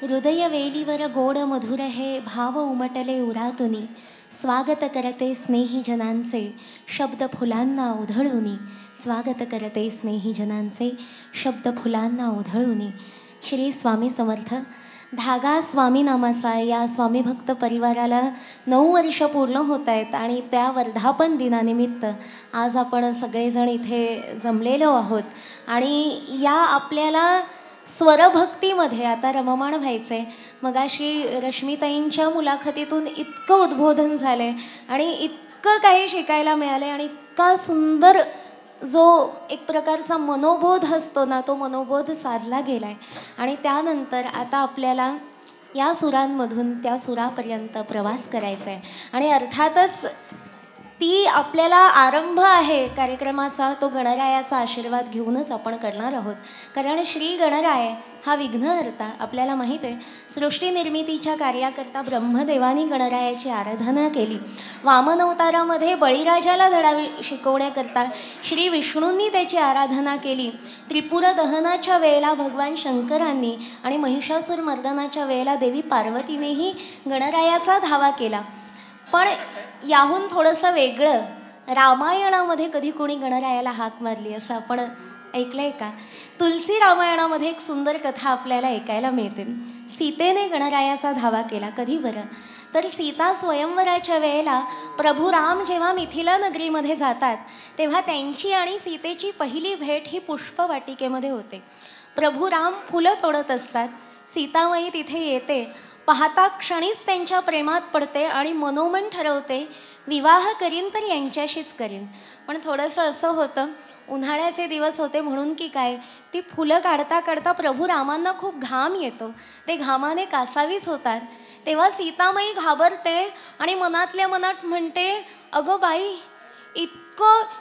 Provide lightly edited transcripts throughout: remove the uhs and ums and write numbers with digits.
हृदय वेलीवर गोड मधुर हे भाव उमटले उरातुनी, स्वागत करते स्नेही जनांचे शब्द फुलांना उधळुनी, स्वागत करते स्नेही जनांचे शब्द फुलांना उधळुनी. श्री स्वामी समर्थ. धागा स्वामी नामाचा या स्वामी भक्त परिवाराला 9 वर्ष पूर्ण होत आहेत आणि त्या वर्धापन दिनानिमित्त आज आपण सगळेजण इथे जमलेलो आहोत. आणि या आपल्याला स्वरभक्तीमध्ये आता रममाण व्हायचं आहे. मगाशी रश्मीताईंच्या मुलाखतीतून इतकं उद्बोधन झालं आहे आणि इतकं काही शिकायला मिळालं आहे आणि इतका सुंदर जो एक प्रकारचा मनोबोध असतो ना, तो मनोबोध साधला गेला आहे. आणि त्यानंतर आता आपल्याला या सुरांमधून त्या सुरापर्यंत प्रवास करायचा आहे. आणि अर्थातच ती आपल्याला आरंभ आहे कार्यक्रमाचा तो गणरायाचा आशीर्वाद घेऊनच आपण करणार आहोत. कारण श्री गणराय हा विघ्नहर्ता आपल्याला माहीत आहे. सृष्टीनिर्मितीच्या कार्याकरता ब्रह्मदेवानी गणरायाची आराधना केली. वामन अवतारामध्ये बळीराजाला धडा शिकवण्याकरता श्री विष्णूंनी त्याची आराधना केली. त्रिपुर दहनाच्या वेळेला भगवान शंकरांनी आणि महिषासूर मर्दनाच्या वेळेला देवी पार्वतीनेही गणरायाचा धावा केला. पण याहून थोडंसं वेगळं रामायणामध्ये कधी कोणी गणरायाला हाक मारली असं आपण ऐकलं आहे का? तुलसी रामायणामध्ये एक सुंदर कथा आपल्याला ऐकायला मिळते. सीतेने गणरायाचा धावा केला. कधी बरं? तर सीता स्वयंवराच्या वेळेला प्रभू राम जेव्हा मिथिला नगरीमध्ये जातात तेव्हा त्यांची आणि सीतेची पहिली भेट ही पुष्पवाटिकेमध्ये होते. प्रभू राम फुलं तोडत असतात. सीतामाई तिथे येते. पाहता क्षणीच त्यांच्या प्रेमात पडते आणि मनोमन ठरवते विवाह करीन तर यांच्याशीच करीन. पण थोडंसं असं होतं, उन्हाळ्याचे दिवस होते म्हणून की काय, ती फुलं काढता काढता प्रभू रामांना खूप घाम येतो. ते घामाने कासावीस होतात. तेव्हा सीतामाई घाबरते आणि मनातल्या मनात म्हणते, अगं बाई,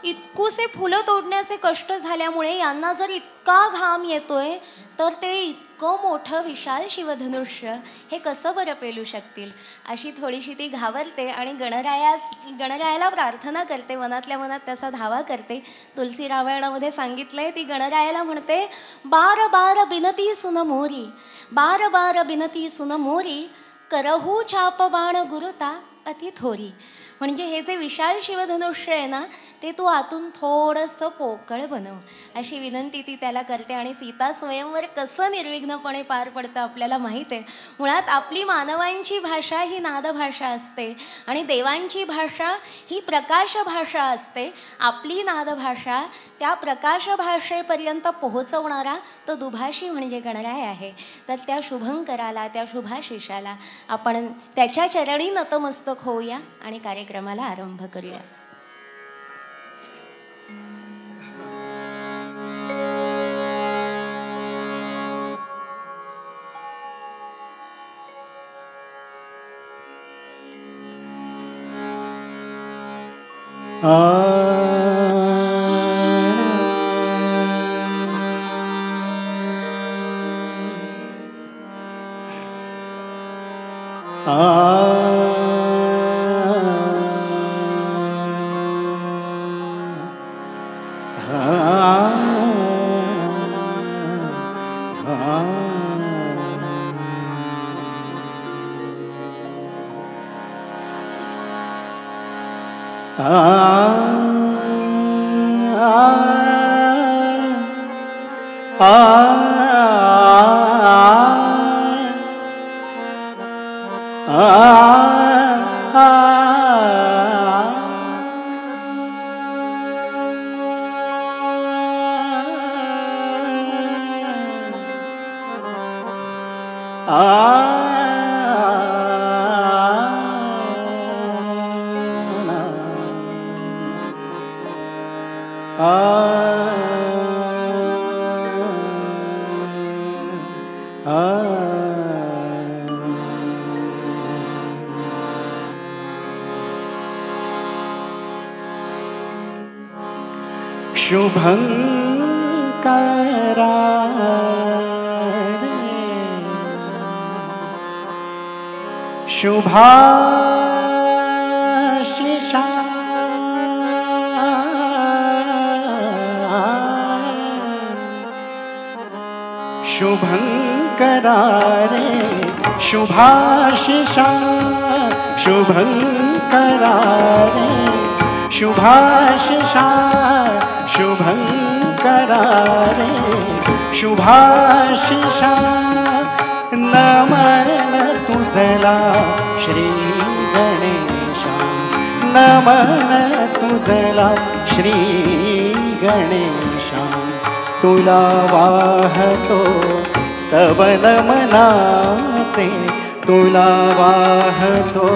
इतकुसे फुलं तोडण्याचे कष्ट झाल्यामुळे यांना जर इतका घाम येतोय तर ते इतकं मोठं विशाल शिवधनुष्य हे कसं बरं पेलू शकतील. अशी थोडीशी ती घाबरते आणि गणरायाला प्रार्थना करते. मनातल्या मनात त्याचा धावा करते. तुलसी रामायणामध्ये सांगितलं आहे, ती गणरायाला म्हणते, बार बार बिनती सुन मोरी, बार बार बिनती सुन मोरी, करहू चाप बाण गुरुता अति थोरी. म्हणजे हे जे विशाल शिवधनुष्य आहे ना, ते तू आतून थोडंसं पोकळ बनव, अशी विनंती ती त्याला करते. आणि सीता स्वयंवर कसं निर्विघ्नपणे पार पडतं आपल्याला माहीत आहे. मुळात आपली मानवांची भाषा ही नादभाषा असते आणि देवांची भाषा ही प्रकाश भाषा असते. आपली नादभाषा त्या प्रकाश भाषेपर्यंत पोहोचवणारा तो दुभाषी म्हणजे गणराय आहे. तर त्या शुभंकराला, त्या शुभाशिषाला आपण त्याच्या चरणी नतमस्तक होऊया आणि कार्यक्रमाला आरंभ करूया. शुभंकरा शुभाशिषा शुभंकरा शुभंकरा रे शुभाशिषा शुभंकरा रे शुभाशिषा शुभंकरा रे शुभाशिषा नमन तुझला श्री गणेशा नमन तुझला श्री गणेशा तुला वाहतो स्तवन मनाचे तुला वाहतो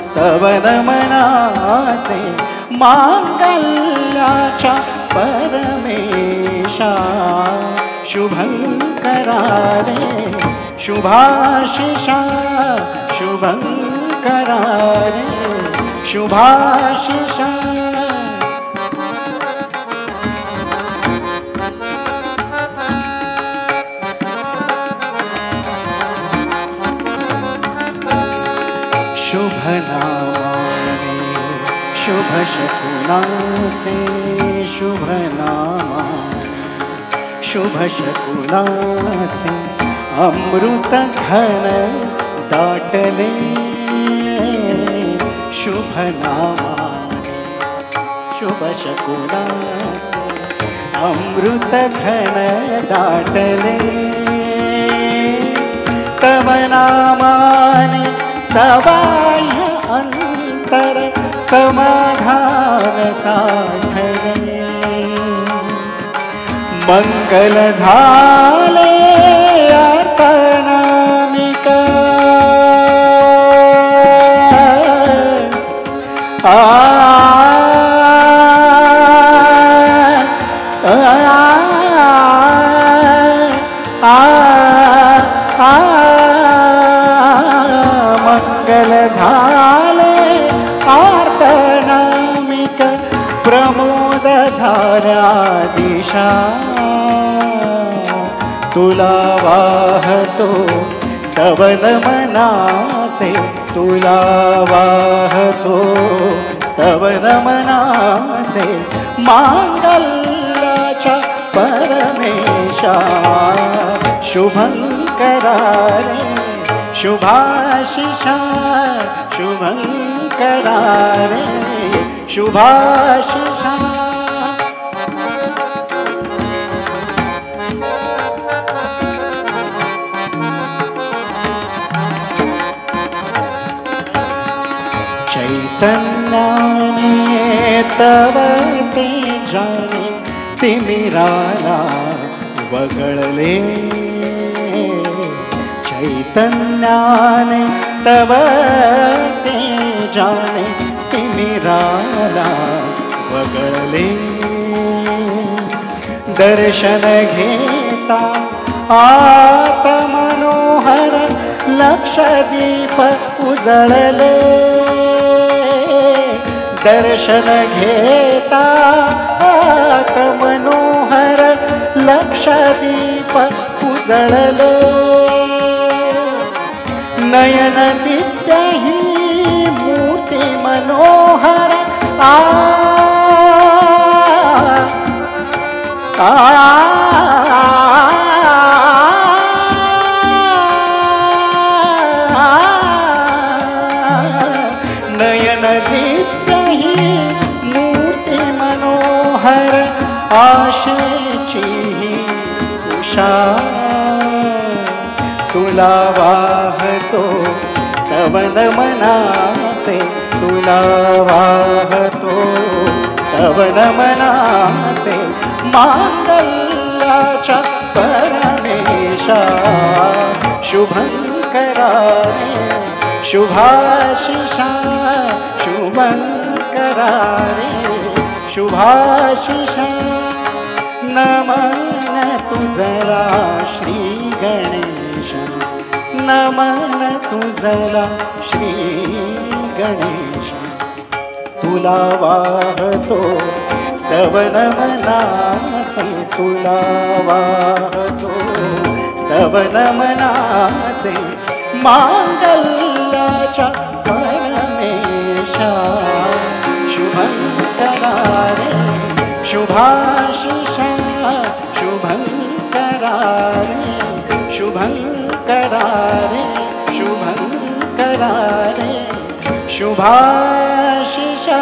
स्तवन मनाचे मांगल्याच्या परमेशा शुभंकरा रे शुभाशिषा शुभंकरा रे शुभाशिषा शुभनामाने शुभशकुनाचे शुभनामाने शुभशकुनाचे अमृत घन दाटले शुभनामाने शुभशकुनाचे अमृत घन दाटले तव नामाने सबाह्य अंतर समाधान साधले मंगल झाले अनामिका मंगल झाले आर्तनामिक प्रमोद झाल्या दिशा तुला वाहतो स्तवन मनाचे तुला वाहतो स्तवन मनाचे मांगल्याच्या परमेशा शुभंकरा रे शुभाशिषा शुभंकरा रे शुभाशिषा चैतन्याने तव तेजाने तिमिराला वगळले चैतन्याने तव तेजाने तिमिराला वगळले दर्शन घेता आत मनोहर लक्षदीप उजळले दर्शन घेता आत मनोहर लक्षदीप उजळले नयन दिव्य ही मूर्ती मनोहर नयन दिव्य ही मूर्ती मनोहर आशेची उषा तुला वाहतो स्तवन मनाचे तुला वाहतो स्तवन मनाचे मांगल्याच्या परमेशा शुभंकरा रे शुभाशिषा शुभंकरा रे शुभाशिषा नमन तुझला श्री गणेश नमन तुझला श्री गणेश तुला वाहतो स्तवन मनाचे तुला वाहतो स्तवन मनाचे मांगल्याच्या परमेशा शुभंकरा रे शुभाशिषा शुभंकरा रे शुभंकरा रे शुभंकरा रे शुभाशिषा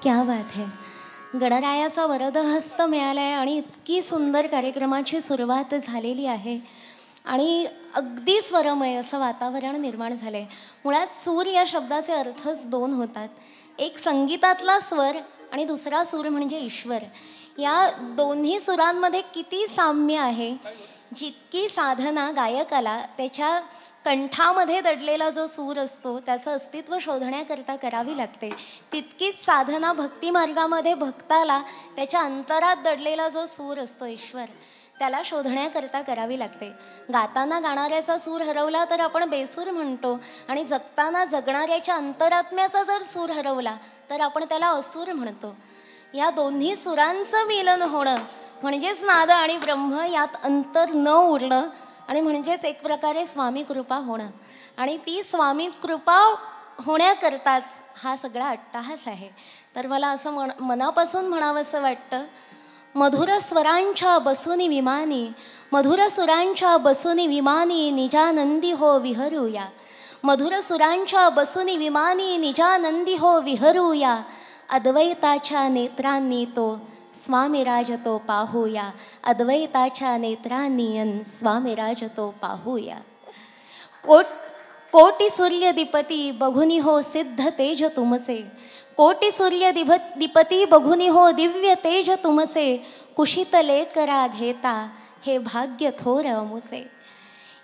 क्या बात है. गणरायाचा वरदहस्त मिळालाय आणि इतकी सुंदर कार्यक्रमाची सुरुवात झालेली आहे आणि अगदी स्वरमय असं वातावरण निर्माण झालं आहे. मुळात सूर या शब्दाचे अर्थच दोन होतात. एक संगीतातला स्वर आणि दुसरा सूर म्हणजे ईश्वर. या दोन्ही सुरांमध्ये किती साम्य आहे. जितकी साधना गायकाला त्याच्या कंठामध्ये दडलेला जो सूर असतो त्याचं अस्तित्व शोधण्याकरता करावी लागते, तितकीच साधना भक्तिमार्गामध्ये भक्ताला त्याच्या अंतरात दडलेला जो सूर असतो ईश्वर त्याला शोधण्याकरता करावी लागते. गाताना गाणाऱ्याचा सूर हरवला तर आपण बेसूर म्हणतो आणि जगताना जगणाऱ्याच्या अंतरात्म्याचा जर सूर हरवला तर आपण त्याला असूर म्हणतो. या दोन्ही सुरांचं मिलन होणं म्हणजेच नाद आणि ब्रह्म, यात अंतर न उरणं आणि म्हणजेच एक प्रकारे स्वामी कृपा होणं. आणि ती स्वामी कृपा होण्याकरताच हा सगळा अट्टाहास आहे. तर मला असं मनापासून म्हणावंसं वाटतं, मधुर स्वरांच्या बसुनी विमानी, मधुर सुरांच्या बसुनी विमानी निजानंदी हो विहरूया, मधुर सुरांच्या बसुनी विमानी निजानंदी हो विहरूया, अद्वैताच्या नेत्रांनी तो स्वामी राजतो पाहूया, अद्वैताच्या नेत्रांनी स्वामी राजतो पाहूया. कोटी सूर्य दीपती बघुनी हो सिद्ध तेज तुमचे, कोटी सूर्य दीपती बघुनी हो दिव्य तेज तुमचे, कुशित लेकरा घेता हे भाग्य थोर अमुचे.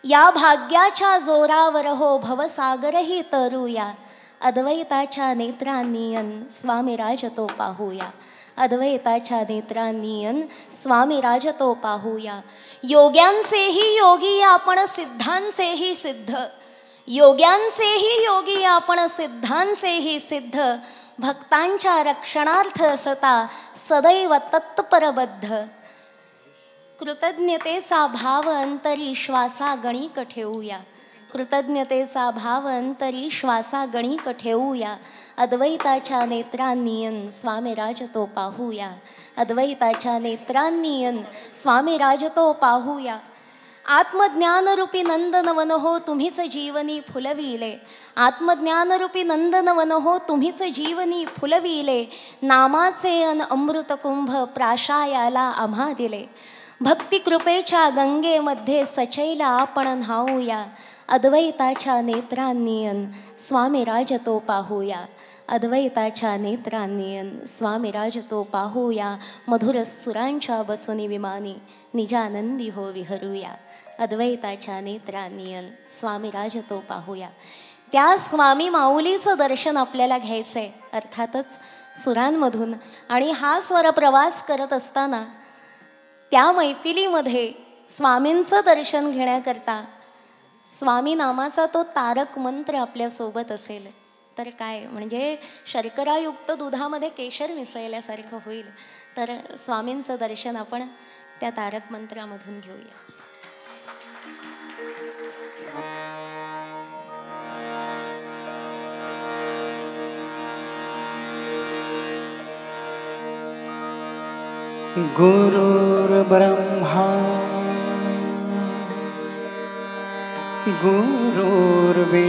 या भाग्याच्या जोरावर हो भवसागरही तरुया, अद्वैताच्या नेत्रांनी स्वामी राजतो पाहूया, अद्वैताच्या नेत्रांनी स्वामी राजतो पाहूया. योग्यांचेही योगी आपण सिद्धांचेही सिद्ध, योग्यांचेही योगी आपण सिद्धांचेही सिद्ध, भक्तांच्या रक्षणार्थ असता सदैव तत्परबद्ध. कृतज्ञतेचा भाव अंतरी श्वासा गणिक ठेवूया, कृतज्ञतेचा भाव अंतरी श्वासा गणिक ठेवूया, अद्वैताच्या नेत्रांनी स्वामी राजतो पाहूया, अद्वैताच्या नेत्रांनी स्वामी राजतो पाहूया. आत्मज्ञानरूपी नंदनवन हो तुम्हीच जीवनी फुलविले, आत्मज्ञानरूपी नंदनवन हो तुम्हीच जीवनी फुलविले, नामाचे अमृतकुंभ प्राशायाला आम्हा दिले, भक्तिकृपेच्या गंगेमध्ये सचैला आपण न्हाऊया, अद्वैताच्या नेत्रांनी स्वामी राजतो पाहूया, अद्वैताच्या नेत्रांनी स्वामी राजतो पाहूया. मधुर सुरांच्या बसुनी विमानी निजानंदी हो विहरूया, अद्वैताच्या नेत्रांनी स्वामी राजतो पाहूया. त्या स्वामी माऊलीचं दर्शन आपल्याला घ्यायचं आहे, अर्थातच सुरांमधून. आणि हा स्वरप्रवास करत असताना त्या मैफिलीमध्ये स्वामींचं दर्शन घेण्याकरता स्वामी नामाचा तो तारक मंत्र आपल्यासोबत असेल तर काय, म्हणजे शर्करायुक्त दुधामध्ये केशर मिसळल्यासारखं होईल. तर स्वामींचं दर्शन आपण त्या तारक मंत्रामधून घेऊया. गुरुर्ब्रह्मा गुरुर्विष्णु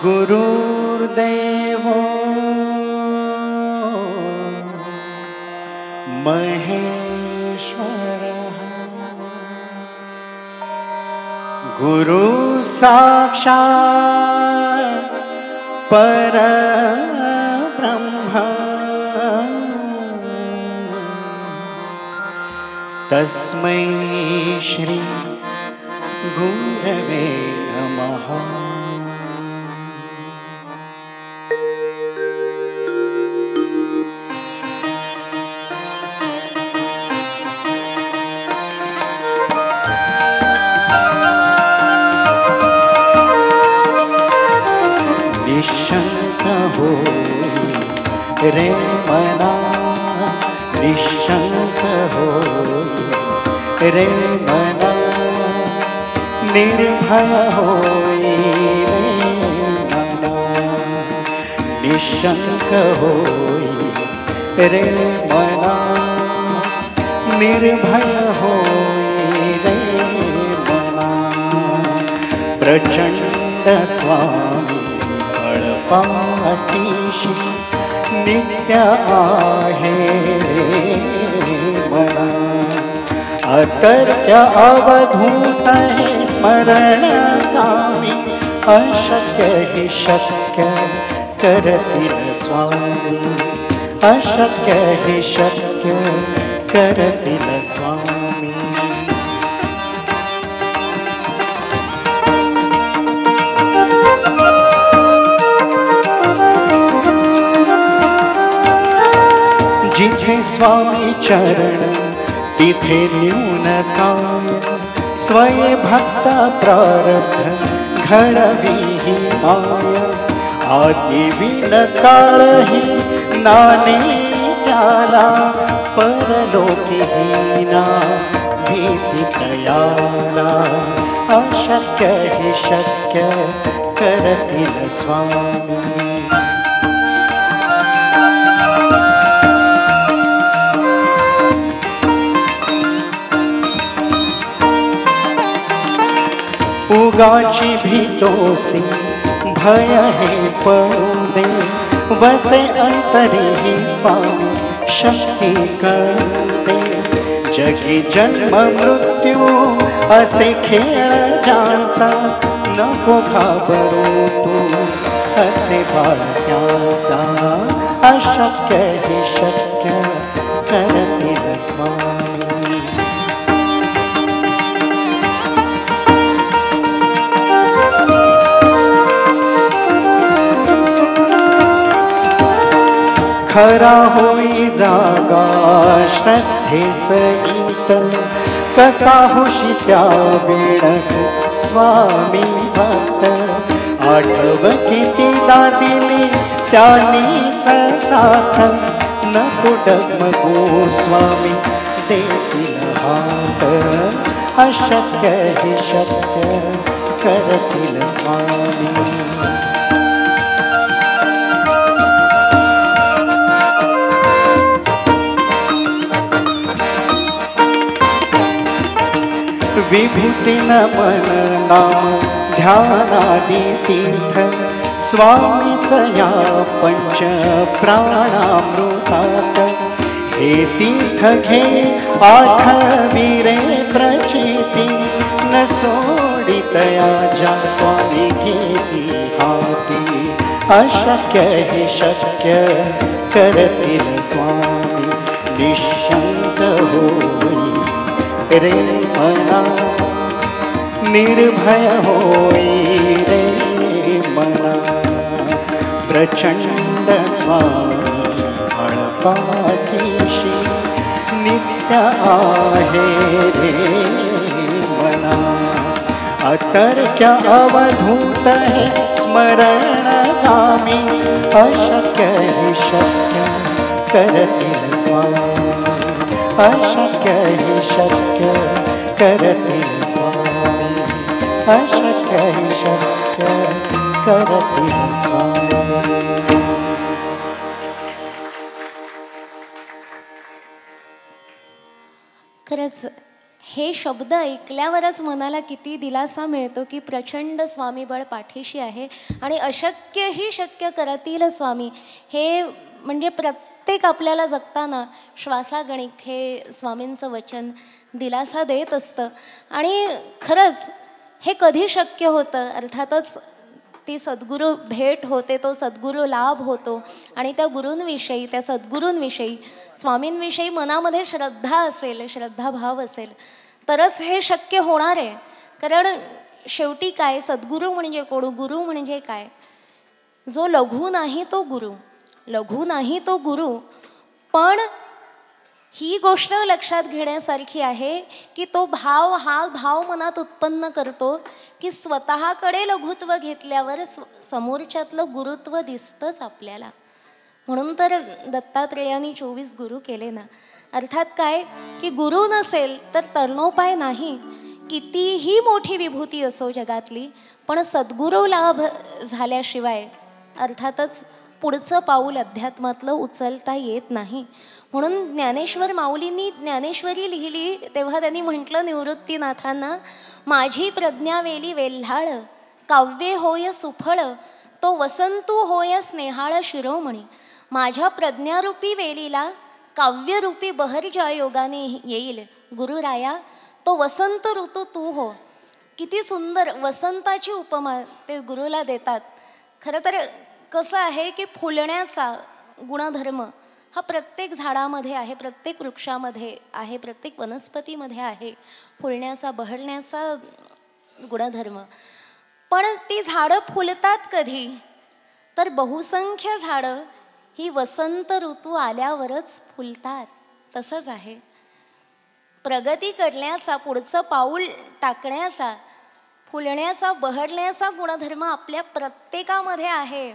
गुरुर्देवो महेश्वरः, गुरु साक्षात् परब्रह्म, तस्मै श्री गुरवे नमः. निशंक हो रे मना, निशंक हो रे मना, निर्भय होई रे मना, निशंक होई रे मना, निर्भय होई रे मना। प्रचंड स्वामी बळपाठीशी नित्य आहे मना। अतर्क्य अवधूत है स्मरण गामी, अशक्य ही शक्य करतील स्वामी, अशक्य ही शक्य करतील स्वामी। जिथे स्वामी चरण तिथे न्यून काय, स्वय भक्त प्रारब्ध घडवी ही माया। आदि विन काळही नाने त्याला, परलोकी हीना भीती तयाला। अशक्य ही शक्य करतील स्वामी। उगाची भीतोसी भय हे पळू दे, वसे अंतरी ही स्वामी शक्ती करते। जगी जन्म मृत्यू असे खेळ ज्यांचा, नको घाबरू तू असे बाळ त्याचा। अशक्य हे शक्य करतील स्वामी। खरा होई जागा श्रद्धे सहित, कसा होशी त्या वेळ स्वामी भक्त। आठव कितीदा दिली त्यांनीच साथ, नको डगमगू स्वामी देतील हात। अशक्य हे शक्य करतील स्वामी। विभूति नमन नाम ध्यानादि तीर्थ, स्वामीच या पंच प्राणामृतात। हे तीर्थ घे आठविरे प्रचिती, न सोडितया जा स्वामी घेती हाती। अशक्य हे शक्य करतील स्वामी। निशंक होई रे मना, निर्भय होई रे मना। प्रचंड स्वामी बळपाठीशी नित्य आहे रे मना। अतर्क्य अवधूत है स्मरण गामी, अशक्य ही शक्य करतील स्वामी। अशक्य ही शक्य करतील स्वामी, अशक्य ही शक्य करतील स्वामी। खरंच हे शब्द ऐकल्यावरच मनाला किती दिलासा मिळतो की प्रचंड स्वामीबळ पाठीशी आहे आणि अशक्य ही शक्य करतील स्वामी। हे म्हणजे प्रत्येक आपल्याला जगताना श्वासागणिक हे स्वामींचं वचन दिलासा देत असतं। आणि खरंच हे कधी शक्य होतं? अर्थातच ती सद्गुरू भेट होते, तो सद्गुरू लाभ होतो आणि त्या गुरूंविषयी, त्या सद्गुरूंविषयी, स्वामींविषयी मनामध्ये श्रद्धा असेल, श्रद्धाभाव असेल तरच हे शक्य होणार आहे। कारण शेवटी काय, सद्गुरू म्हणजे कोण, गुरु म्हणजे काय? जो लघु नाही तो गुरु, लघु नाही तो गुरु। पण ही गोष्ट लक्षात घेण्यासारखी आहे की तो भाव, हा भाव मनात उत्पन्न करतो की स्वतःकडे लघुत्व घेतल्यावर समोरच्यातलं गुरुत्व दिसतंच आपल्याला। म्हणून तर दत्तात्रेयांनी 24 गुरु केले ना। अर्थात काय की गुरु नसेल तर तरणोपाय नाही कितीही मोठी विभूती असो जगातली, पण सद्गुरू लाभ झाल्याशिवाय अर्थातच पुढचं पाऊल अध्यात्मातलं उचलता येत नाही. म्हणून ज्ञानेश्वर माऊलींनी ज्ञानेश्वरी लिहिली तेव्हा त्यांनी म्हटलं निवृत्तीनाथांना, माझी प्रज्ञा वेली वेल्हाळ, काव्ये होय सुफळ, तो वसंतू होय स्नेहाळ शिरोमणी. माझ्या प्रज्ञारूपी वेलीला काव्यरूपी बहर ज्या योगाने येईल गुरुराया, तो वसंत ऋतू तू हो. किती सुंदर वसंताची उपमा ते गुरुला देतात. खरं तर कसं आहे की फुलण्याचा गुणधर्म हा प्रत्येक झाडामध्ये आहे, प्रत्येक वृक्षामध्ये आहे, प्रत्येक वनस्पतीमध्ये आहे, फुलण्याचा बहरण्याचा गुणधर्म. पण ती झाडं फुलतात कधी, तर बहुसंख्य झाडं ही वसंत ऋतू आल्यावरच फुलतात. तसंच आहे प्रगती करण्याचा, पुढचं पाऊल टाकण्याचा, फुलण्याचा बहरण्याचा गुणधर्म आपल्या प्रत्येकामध्ये आहे.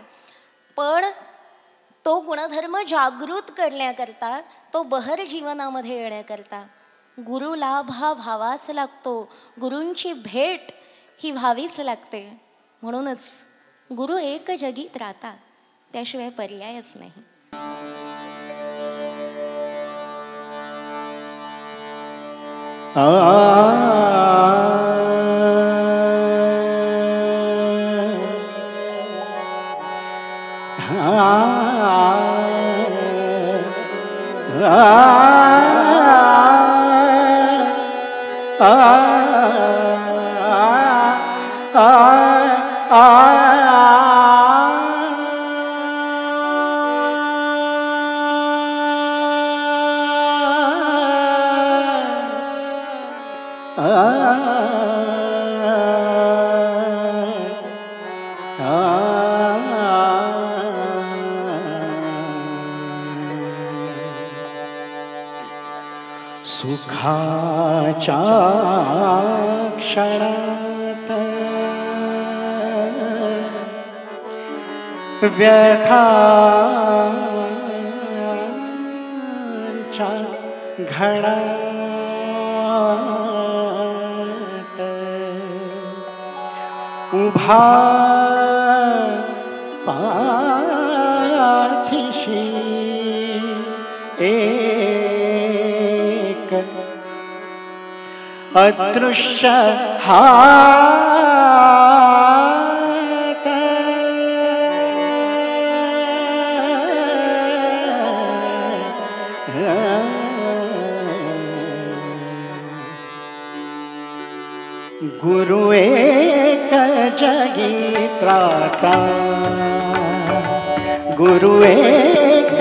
पण तो गुणधर्म जागृत करण्याकरता, तो बहर जीवनामध्ये येण्याकरता गुरुलाभ हा व्हावाच लागतो. गुरूंची भेट ही व्हावीच लागते. म्हणूनच गुरु एक जगीत राहता, त्याशिवाय पर्यायच नाही. सुखाच्या क्षणात व्यथांच्या घणात उभा पाठीशी एक अदृश्य हात गुरु एक जगीत राहता, गुरु एक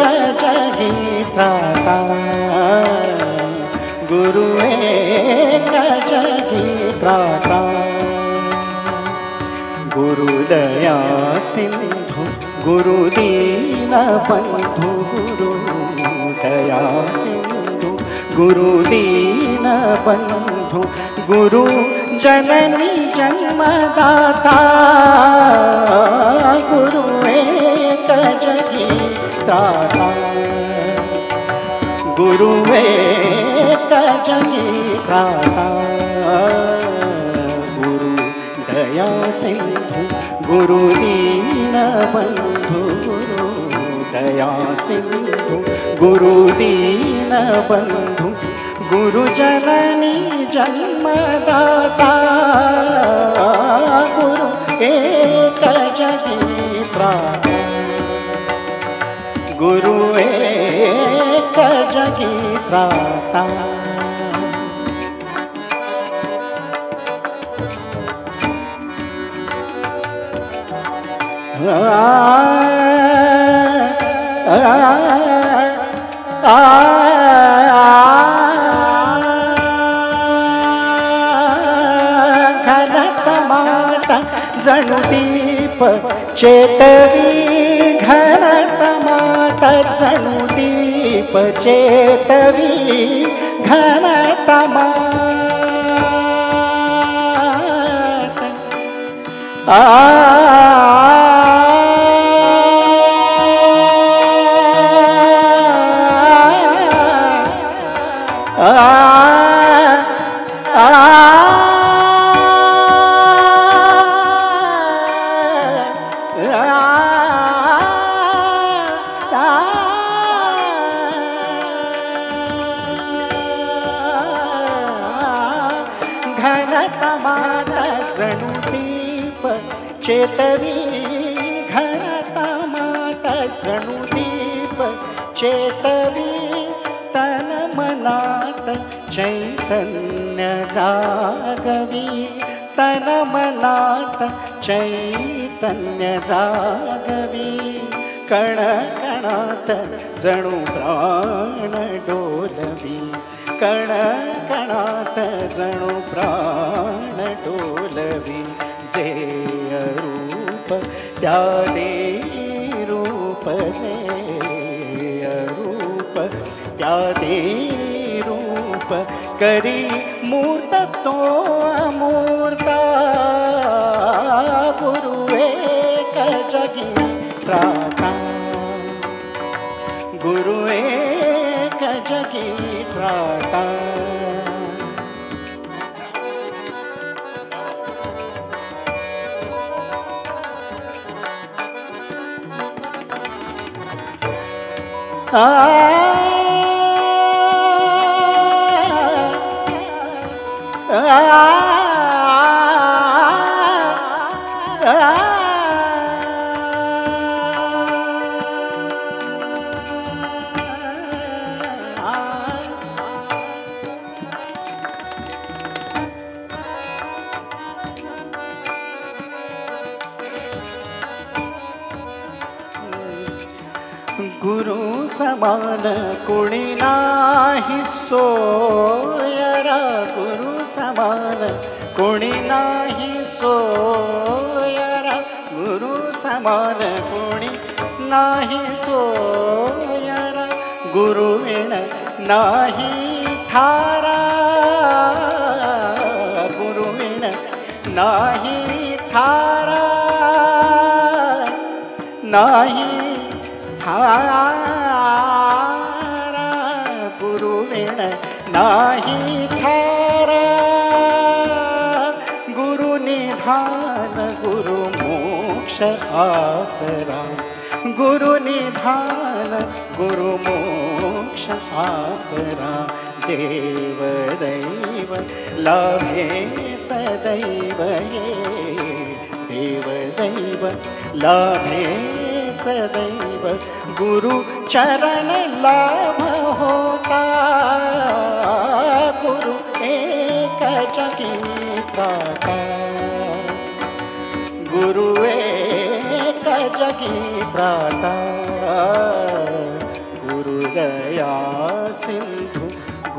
जगीत राहता, गुरु एक जगीत राहता. गुरुदया सिंधु गुरु दीन बंधु, गुरुदया सिंधु गुरु दीन बंधु, गुरु जननी जन्मदाता, गुरु एक जगीत राहता, गुरु एक जगीत राहता. गुरु दया सिंधु गुरु दीन बंधु, गुरु दया सिंधु गुरु दीन बंधु, गुरु जननी जन्मदाता, गुरु एक जगीत राहता, गुरु एक जगीत राहता. घनतमाता जणू दीप चेतवी, घनतमाता जणू दीप चेतवी, घनतमाता आ चेतवी घनता मात जणू दीप चेतवी तन मनात चैतन्य जागवी तन मनात चैतन्य जागवी कण कणात जणू प्राण डोलवी कण कणात जणू प्राण डोलवी जे रूप त्या दे रूप जे रूप त्या दे रूप करी मूर्त तो अमूर्ता गुरु एक जगी त्राता गुरु एक जगी त्राता गुरु समान कुणी नाही सोयरा गुरु समान कुणी नाही सोयरा गुरु समान कुणी नाही सोयरा गुरु विण नाही थारा गुरु विण नाही थारा नाही थारा गुरु विण नाही थारा गुरु निधान गुरु मोक्ष आसरा गुरु निधान गुरु मोक्ष आसरा देव दैव लाभे सदैव ये देव दैव लाभे सदैव गुरु चरण लाभ होता गुरु एक जगी त्राता गुरु एक जगी त्राता गुरु दया सिंधु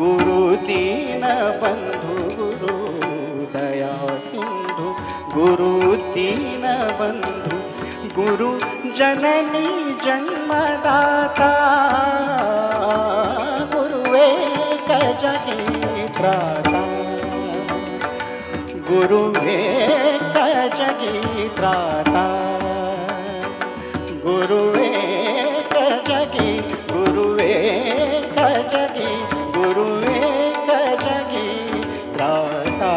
गुरु दीन बंधु गुरु दया सिंधु गुरु दीन बंधु गुरु जननी जन्मदाता गुरु एक जगी त्राता गुरु एक जगी त्राता गुरु एक जगी गुरु एक जगी गुरु एक जगी त्राता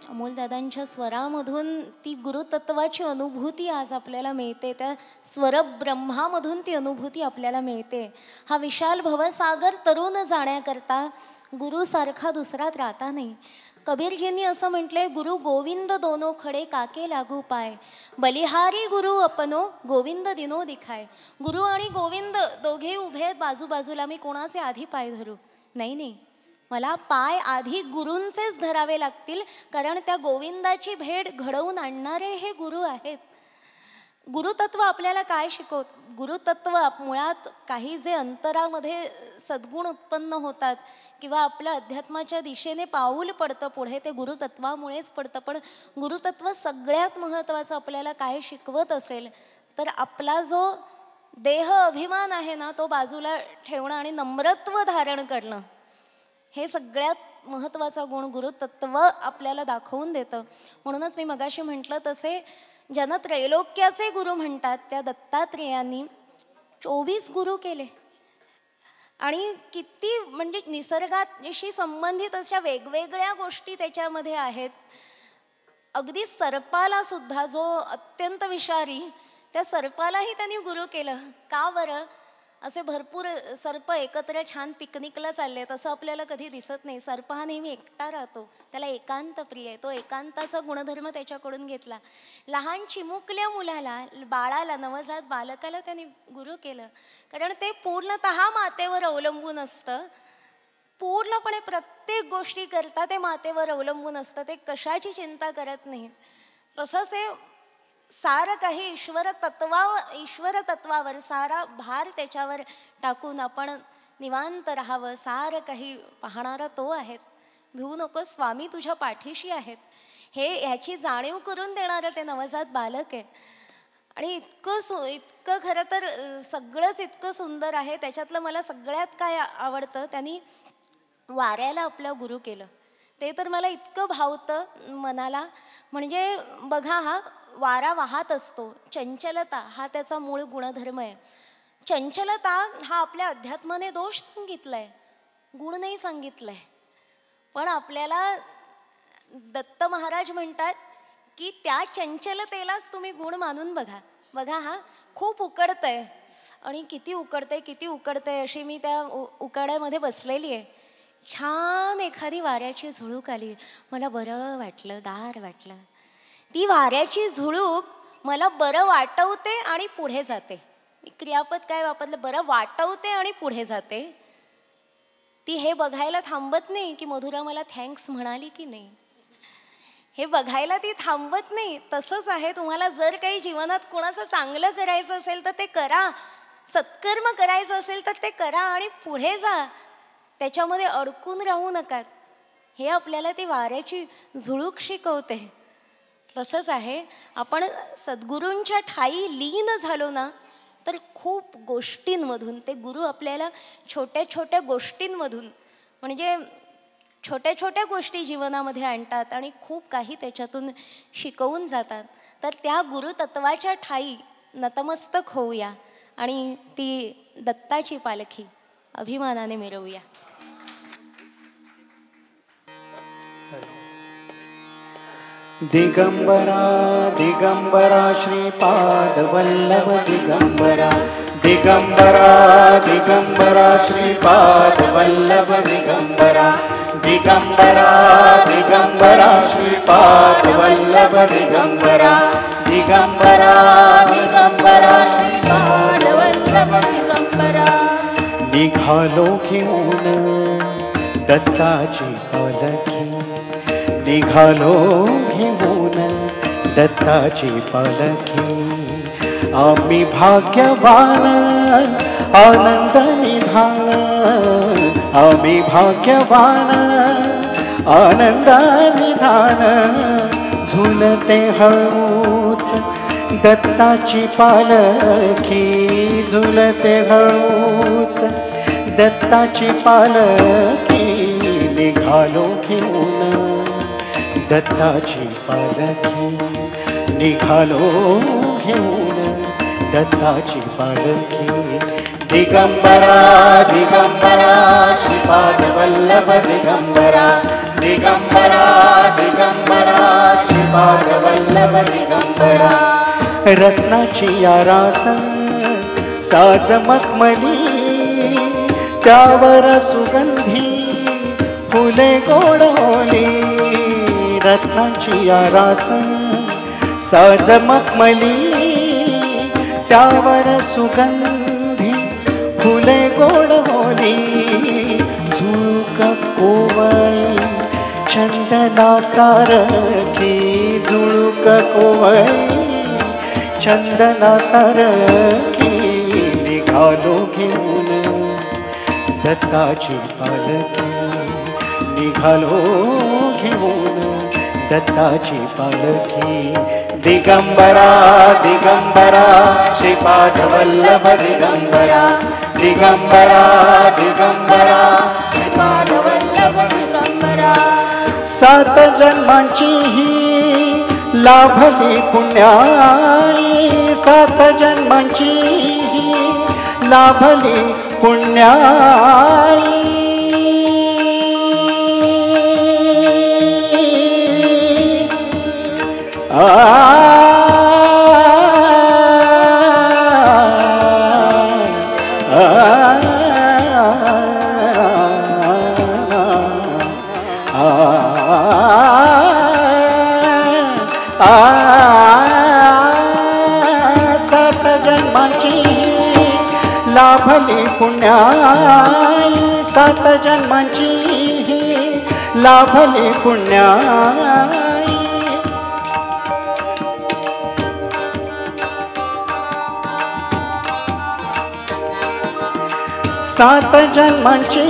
अमोलदादांच्या स्वरामधून ती गुरुतत्वाची अनुभूती आज आपल्याला मिळते, त्या स्वरब्रह्मामधून ती अनुभूती आपल्याला मिळते. हा विशाल भवसागर तरुण जाण्याकरता गुरुसारखा दुसरा त्राता नाही. कबीरजींनी असं म्हटलंय, गुरु गोविंद दोनो खडे काके लागू पाय, बलिहारी गुरु अपनो गोविंद दिनो दिखाय. गुरु आणि गोविंद दोघे उभे आहेत बाजूबाजूला, मी कोणाचे आधी पाय धरू? नाही, मला पाय आधी गुरूंचेच धरावे लागतील, कारण त्या गोविंदाची भेट घडवून आणणारे हे गुरु आहेत. गुरुतत्व आपल्याला काय शिकवत? गुरुतत्व मुळात काही जे अंतरामध्ये सद्गुण उत्पन्न होतात किंवा आपल्या अध्यात्माच्या दिशेने पाऊल पडतं पुढे, ते गुरुतत्वामुळेच पडतं. पण गुरुतत्व सगळ्यात महत्त्वाचं आपल्याला काय शिकवत असेल तर आपला जो देह अभिमान आहे ना, तो बाजूला ठेवणं आणि नम्रत्व धारण करणं, हे सगळ्यात महत्त्वाचा गुण गुरुतत्व आपल्याला दाखवून देतं. म्हणूनच मी मगाशी म्हटलं तसे, ज्यांना त्रैलोक्याचे गुरु म्हणतात त्या दत्तात्रेयांनी 24 गुरु केले आणि किती म्हणजे निसर्गाशी संबंधित अशा वेगवेगळ्या गोष्टी त्याच्यामध्ये आहेत. अगदी सर्पाला सुद्धा, जो अत्यंत विषारी, त्या सर्पालाही त्यांनी गुरु केलं. का बरं? असे भरपूर सर्प एकत्र छान पिकनिकला चालले आहेत असं आपल्याला कधी दिसत नाही. सर्प हा नेहमी एकटा राहतो, त्याला एकांत प्रिय आहे. तो एकांताचा गुणधर्म त्याच्याकडून घेतला. लहान चिमुकल्या मुलाला, बाळाला, नवजात बालकाला त्यांनी गुरु केलं, कारण ते पूर्णतः मातेवर अवलंबून असतं. पूर्णपणे प्रत्येक गोष्टी करता ते मातेवर अवलंबून असतं. ते कशाची चिंता करत नाही. तसंच हे सारं काही ईश्वर तत्वावर सारा भार त्याच्यावर टाकून आपण निवांत राहावं. सारं काही पाहणारा तो आहे. भिवू नको, स्वामी तुझ्या पाठीशी आहेत, हे ह्याची जाणीव करून देणारं ते नवजात बालक आहे. आणि इतकं खरं तर सगळंच इतकं सुंदर आहे. त्याच्यातलं मला सगळ्यात काय आवडतं, त्यांनी वाऱ्याला आपलं गुरु केलं. ते तर मला इतकं भावतं मनाला. म्हणजे बघा, हा वारा वाहत असतो, चंचलता हा त्याचा मूळ गुणधर्म आहे. चंचलता हा आपल्या अध्यात्माने दोष सांगितलाय, गुण नाही सांगितलाय. पण आपल्याला दत्त महाराज म्हणतात की त्या चंचलतेलाच तुम्ही गुण मानून बघा. बघा, हा खूप उकडतंय आणि किती उकडतंय अशी मी त्या उकाड्यामध्ये बसलेली आहे. छान एखादी वाऱ्याची झुळूक आली, मला बरं वाटलं, गार वाटलं. ती वाऱ्याची झुळूक मला बरं वाटवते आणि पुढे जाते. मी क्रियापद काय वापरलं, बरं वाटवते आणि पुढे जाते. ती हे बघायला थांबत नाही की मधुरा मला थँक्स म्हणाली की नाही, हे बघायला ती थांबत नाही. तसंच आहे, तुम्हाला जर काही जीवनात कोणाचं चांगलं करायचं असेल तर ते करा, सत्कर्म करायचं असेल तर ते करा आणि पुढे जा. त्याच्यामध्ये अडकून राहू नका. हे आपल्याला ती वाऱ्याची झुळूक शिकवते. तसंच आहे, आपण सद्गुरूंच्या ठाई लीन झालो ना तर खूप गोष्टींमधून ते गुरु आपल्याला छोट्या छोट्या गोष्टींमधून, म्हणजे छोट्या छोट्या गोष्टी जीवनामध्ये आणतात आणि खूप काही त्याच्यातून शिकवून जातात. तर त्या गुरुतत्वाच्या ठाई नतमस्तक होऊया आणि ती दत्ताची पालखी अभिमानाने मिरवूया. दिगंबरा दिगंबरा श्रीपाद वल्लभ दिगंबरा, दिगंबरा दिगंबरा श्रीपाद वल्लभ दिगंबरा, दिगंबरा दिगंबरा श्रीपाद वल्लभ दिगंबरा, दिगंबरा दिगंबरा श्रीपाद वल्लभ दिगंबरा. निघालो घेऊन दत्ताची पालखी, निघालो घेऊन दत्ताची पालखी. आम्ही भाग्यवान आनंद निधान, आम्ही भाग्यवान आनंद निधान. झुलते हळूच दत्ताची पालखी, झुलते हळूच दत्ताची पालखी. निघालो घेऊन दत्ताची पालखी, निघालो घेऊन दत्ताची पालखी. दिगंबरा दिगंबरा श्रीपाद वल्लभ दिगंबरा, दिगंबरा दिगंबरा श्रीपाद वल्लभ दिगंबरा. रत्नाची आरास साज मखमली, त्यावर सुगंधी फुले गोडवली. रत्नाची आरास साज मखमली, त्यावर सुगंधी फुले गोडवली. झुळूक कोवळी चंदना सारखी, झुळूक कोवळी चंदना सारखी. निघालो घेऊन दत्ताची पालखी, निघालो घेऊन दत्ताची पालखी. दिगंबरा दिगंबरा श्रीपाद वल्लभ दिगंबरा, दिगंबरा दिगंबरा श्रीपाद वल्लभ दिगंबरा. 7 जन्मांची ही लाभली पुण्याई, 7 जन्मांची ही लाभली पुण्याई. आ लाभली पुण्याई 7 जन्मांची लाभली पुण्याई 7 जन्मांची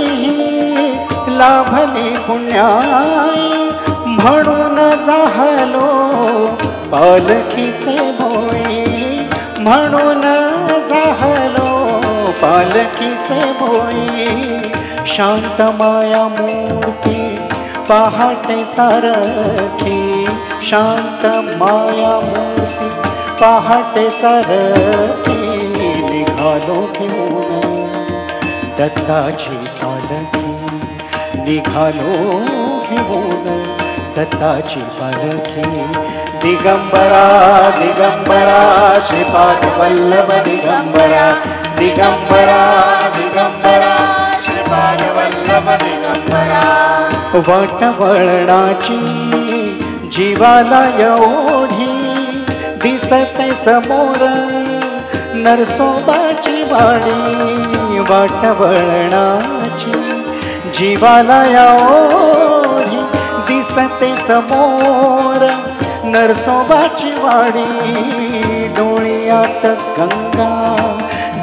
लाभली पुण्याई म्हणून झालो पालखीचे भोई म्हणून झालो पालखीचे भोई शांत माया मूर्ती पहाटे सारखी शांत माया मूर्ती पहाटे सारखी निघालो घेऊन दत्ताची पालखी निघालो घेऊन दत्ताची पालखी दिगंबरा दिगंबरा श्रीपाद वल्लभ दिगंबरा दिगंबरा दिगंबरा श्रीपाद वल्लभ दिगंबरा वटवळणाची जीवाला एवढी दिसते समोर नरसोबाची वाडी वटवळणाची जीवाला एवढी दिसते समोर नरसोबाची वाडी डोळ्यात गंगा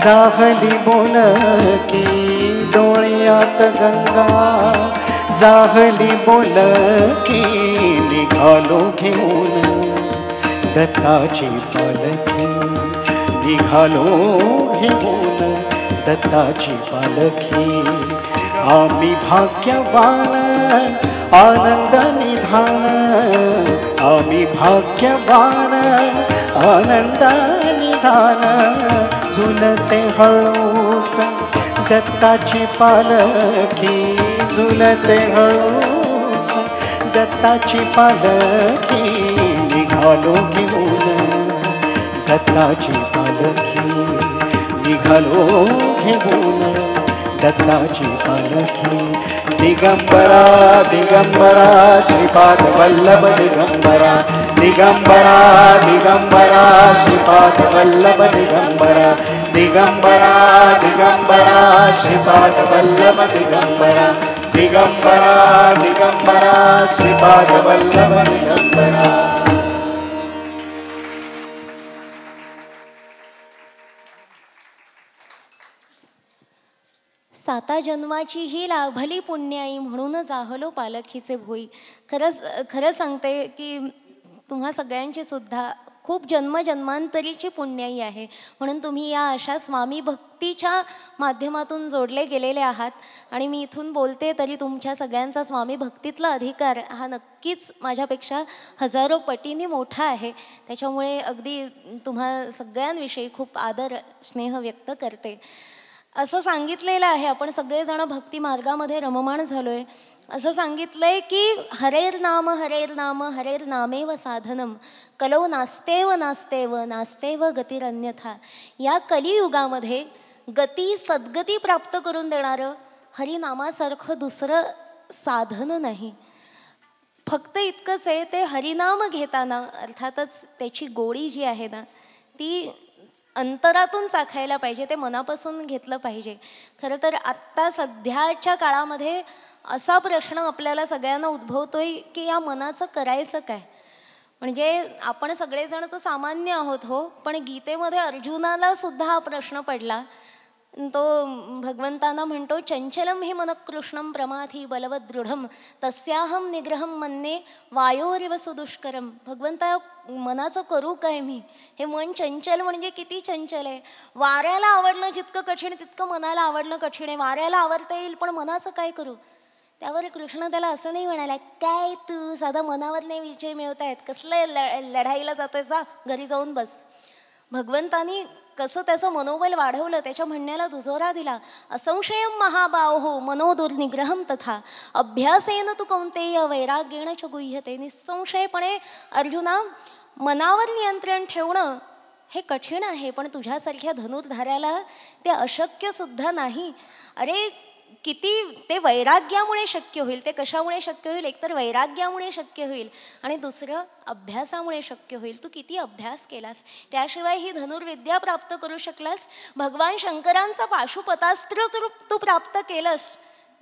जाहली बोलकी डोळ्यात गंगा जाहली बोलकी निघालो घेऊन दत्ताची पालखी निघालो घेऊन दत्ताची पालखी आम्ही भाग्यवान आनंद निधान आम्ही भाग्यवान आनंद निधान झुलते हळूच दत्ताची पालखी झुलते हळूच दत्ताची पालखी निघालो घेऊन दत्ताची पालखी निघालो घेऊन दत्ताची पालखी दिगंबरा दिगंबरा श्रीपाद वल्लभ दिगंबरा दिगंबरा दिगंबरा श्रीपाद वल्लभ दिगंबरा दिगंबरा दिगंबरा श्रीपाद वल्लभ दिगंबरा दिगंबरा दिगंबरा श्रीपाद वल्लभ दिगंबरा. साता जन्माची ही लाभली पुण्याई म्हणून जाहलो पालखीचे भोई. खरं सांगते की तुम्हा सगळ्यांची सुद्धा खूप जन्मजन्मांतरीची पुण्याई आहे, म्हणून तुम्ही या अशा स्वामी भक्तीच्या माध्यमातून जोडले गेलेले आहात. आणि मी इथून बोलते तरी तुमच्या सगळ्यांचा स्वामी भक्तीतला अधिकार हा नक्कीच माझ्यापेक्षा हजारो पटीने मोठा आहे. त्याच्यामुळे अगदी तुम्हा सगळ्यांविषयी खूप आदर स्नेह व्यक्त करते. असं सांगितलेलं आहे, आपण सगळेजण भक्ती मार्गामध्ये रममाण झालो आहे. असं सांगितलं आहे की हरेर नाम हरेर नामेव साधनम कलो नास्तेव नास्तेव नास्तेव गतिरन्यथा. या कलियुगामध्ये गती सद्गती प्राप्त करून देणारं हरिनामासारखं दुसरं साधन नाही. फक्त इतकंच आहे, ते हरिनाम घेताना अर्थातच त्याची गोडी जी आहे ना ती अंतरातून चाखायला पाहिजे, ते मनापासून घेतलं पाहिजे. खरं तर आत्ता सध्याच्या काळामध्ये असा प्रश्न आपल्याला सगळ्यांना उद्भवतोय की या मनाचं करायचं काय. म्हणजे आपण सगळेजण तर सामान्य आहोत हो, पण गीतेमध्ये अर्जुनाला सुद्धा हा प्रश्न पडला. तो भगवंतांना म्हणतो चंचलम हि मन कृष्णम प्रमाथी बलवत दृढम तस्याहम निग्रहम मन्ये वायोरिव सुदुष्करम. भगवंता मनाचं करू काय मी, हे मन चंचल म्हणजे किती चंचल आहे. वाऱ्याला आवडणं जितकं कठीण तितकं मनाला आवडणं कठीण आहे. वाऱ्याला आवडता येईल पण मनाचं काय करू. त्यावर कृष्ण त्याला असं नाही म्हणाला, काय तू साधा मनावर नाही विजय मिळवतायत, कसलं लढाईला जातोय, जा घरी जाऊन बस. भगवंतानी कसं त्याचं मनोबल वाढवलं, त्याच्या म्हणण्याला दुजोरा दिला. असंशयम महाबाहो मनोदुर्निग्रहम तथा अभ्यासेन तू कौंतेय वैराग्येण च गुह्यते. निसंशयपणे अर्जुना मनावर नियंत्रण ठेवणं हे कठीण आहे, पण तुझ्यासारख्या धनुर्धाऱ्याला ते अशक्य सुद्धा नाही. अरे किती ते वैराग्यामुळे शक्य होईल. ते कशामुळे शक्य होईल? एकतर वैराग्यामुळे शक्य होईल आणि दुसरं अभ्यासामुळे शक्य होईल. तू किती अभ्यास केलास, त्याशिवाय ही धनुर्विद्या प्राप्त करू शकलास. भगवान शंकरांचं पाशुपतास्त्र तू प्राप्त केलंस.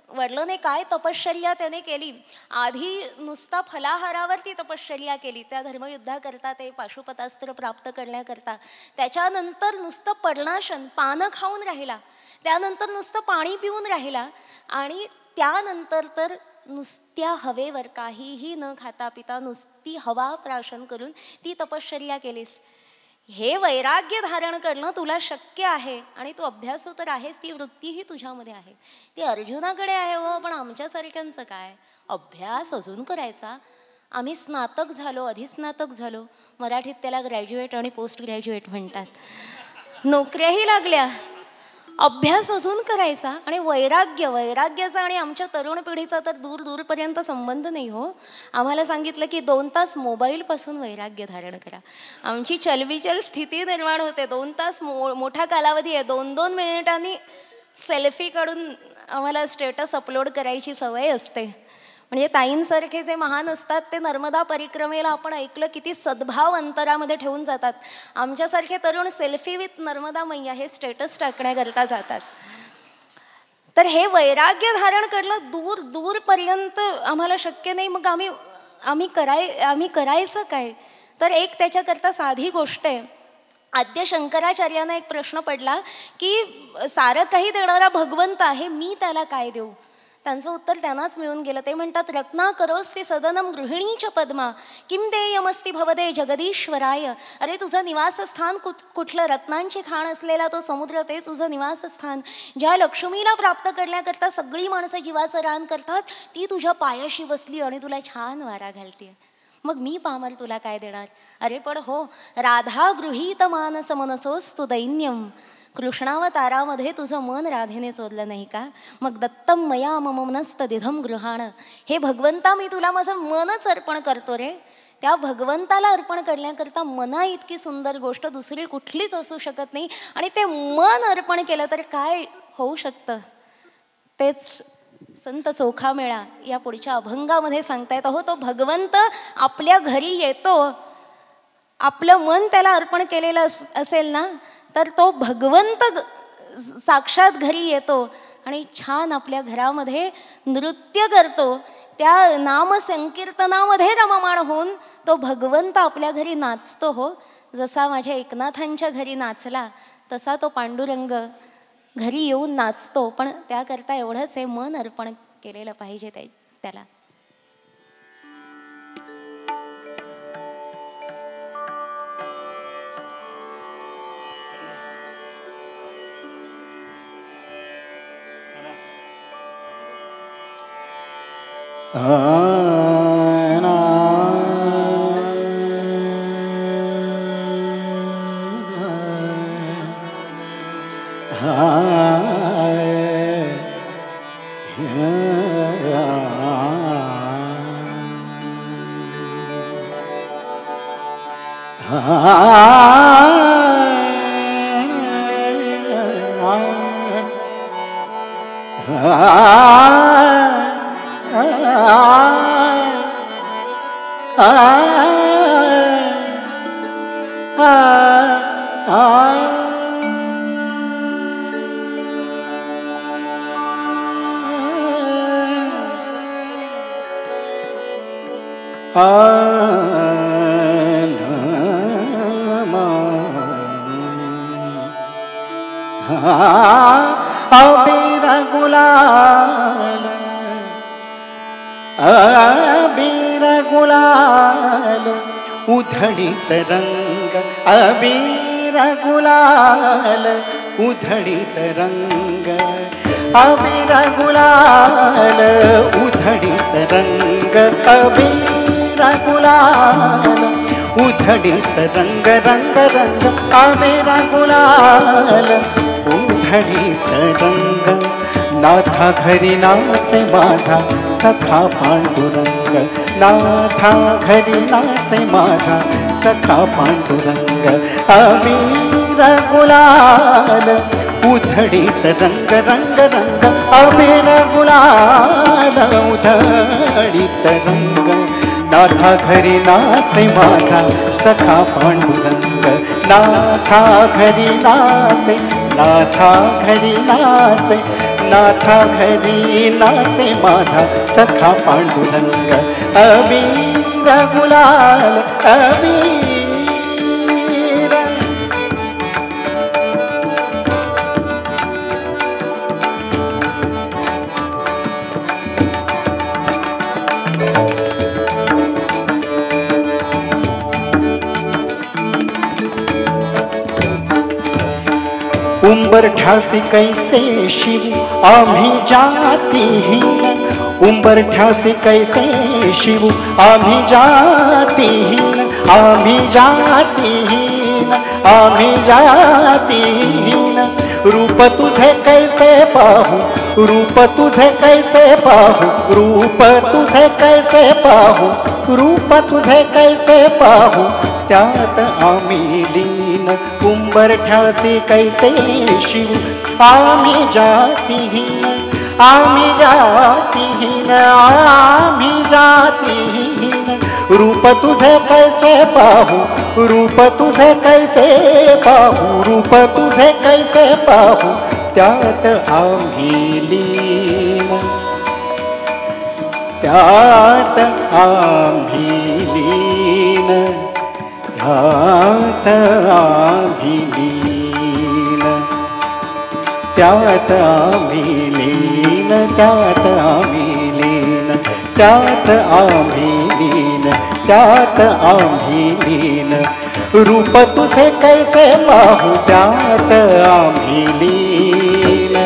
वडिलांने काय तपश्चर्या त्याने केली. आधी नुसता फलाहारावरती तपश्चर्या केली त्या धर्मयुद्धाकरता, ते पाशुपतास्त्र प्राप्त करण्याकरता. त्याच्यानंतर नुसतं पर्णाशन पानं खाऊन राहिला, त्यानंतर नुसतं पाणी पिऊन राहिला आणि त्यानंतर तर नुसत्या हवेवर काहीही न खाता पिता नुसती हवा प्राशन करून ती तपश्चर्या केलीस. हे वैराग्य धारण करणं तुला शक्य आहे आणि तू अभ्यासू तर आहेस. ती वृत्तीही तुझ्यामध्ये आहे. ती अर्जुनाकडे आहे हो, पण आमच्यासारख्यांचं काय? अभ्यास अजून करायचा. आम्ही स्नातक झालो, अधिस्नातक झालो. मराठीत त्याला ग्रॅज्युएट आणि पोस्ट ग्रॅज्युएट म्हणतात. नोकऱ्याही लागल्या, अभ्यास अजून करायचा. आणि वैराग्याचा आणि आमच्या तरुण पिढीचा तर दूरपर्यंत संबंध नाही हो. आम्हाला सांगितलं की 2 तास मोबाईलपासून वैराग्य धारण करा. आमची चलबिचल स्थिती निर्माण होते. 2 तास मोठा कालावधी आहे. 2-2 मिनिटांनी सेल्फी काढून आम्हाला स्टेटस अपलोड करायची सवय असते. म्हणजे ताईंसारखे जे महान असतात ते नर्मदा परिक्रमेला आपण ऐकलं किती सद्भाव अंतरामध्ये ठेवून जातात. आमच्यासारखे तरुण सेल्फी विथ नर्मदा मैया हे स्टेटस टाकण्याकरता जातात. तर हे वैराग्य धारण करणं दूरपर्यंत आम्हाला शक्य नाही. मग आम्ही करायचं काय? तर एक त्याच्याकरता साधी गोष्ट आहे. आद्य शंकराचार्यांना एक प्रश्न पडला की सारं काही देणारा भगवंत आहे, मी त्याला काय देऊ? त्यांचं उत्तर त्यांनाच मिळून गेलं. ते म्हणतात, रत्नाकरोस्ति सदनम गृहिणीच पद्मा किम देयमस्ति भवदे जगदीश्वराय. अरे तुझं निवासस्थान कुठलं? रत्नांची खाण असलेला तो समुद्र, ते तुझं निवासस्थान. ज्या लक्ष्मीला प्राप्त करण्याकरता सगळी माणसं जीवाचं रान करतात, ती तुझ्या पायाशी बसली आणि तुला छान वारा घालते. मग मी पामर तुला काय देणार? अरे पण हो, राधा गृहीत मानस मनसोस्तु दैन्यम. कृष्णावतारामध्ये तुझं मन राधेने चोरलं नाही का? मग दत्तम मया मम मनस्त दिधम गृहाण. हे भगवंता, मी तुला माझं मनच अर्पण करतो रे. त्या भगवंताला अर्पण करण्याकरता मना इतकी सुंदर गोष्ट दुसरी कुठलीच असू शकत नाही. आणि ते मन अर्पण केलं तर काय होऊ शकतं तेच संत चोखामेळा या पुढच्या अभंगामध्ये सांगतायत. अहो, तो भगवंत आपल्या घरी येतो. आपलं मन त्याला अर्पण केलेलं असेल ना, तर तो भगवंत साक्षात घरी येतो आणि छान आपल्या घरामध्ये नृत्य करतो. त्या नामसंकीर्तनामध्ये रममाण होऊन तो भगवंत आपल्या घरी नाचतो हो. जसा माझ्या एकनाथांच्या घरी नाचला तसा तो पांडुरंग घरी येऊन नाचतो. पण त्याकरता एवढंच आहे, मन अर्पण केलेलं पाहिजे त्याला. अबीर गुलाल, अबीर गुलाल उधळीत रंग, अबीर गुलाल उधळीत रंग, अबीर गुलाल उधळीत रंग, अबीर गुलाल उधळीत रंग, रंग रंग अबीर गुलाल उधळीत रंग. नाथा घरी नाचे माझा सखा पांडुरंग, नाथा घरी नाचे माझा सखा पांडुरंग, अबीर गुलाल उधळीत रंग रंग रंग अबीर गुलाल उधळीत रंग नाथा घरी नाचे माझा सखा पांडुरंग नाथा घरी नाचे नाथा घरी नाचे नाथा घरी नाचे माझा सखा पांडुरंग अबीर गुलाल अबीर उंबरठ्यासी कैसे शिव आम्ही जातीहीन उंबरठ्यासी कैसे शिव आम्ही जातीहीन आम्ही जातीहीन आम्ही जातीहीन रूप तुझे कैसे पाहू रूप तुझे कैसे पाहू रूप तुझे कैसे पाहू रूप तुझे कैसे पाहू त्यात आम्ही लीन उंबरठ्यासी कैसे शिव आम्ही जातीहीन आम्ही जातीहीन आम्ही जातीहीन रूप तुझे कैसे पाहू रूप तुझे कैसे पाहू रूप तुझे कैसे पाहू त्यात आम्ही लीन त्यात आम्ही लीन त्यात आम्ही लीन त्यात आम्ही लीन त्यात आम्ही लीन त्यात आम्ही लीन त्यात आम्ही लीन रूप तुझे कैसे पाहू त्यात आम्ही लीन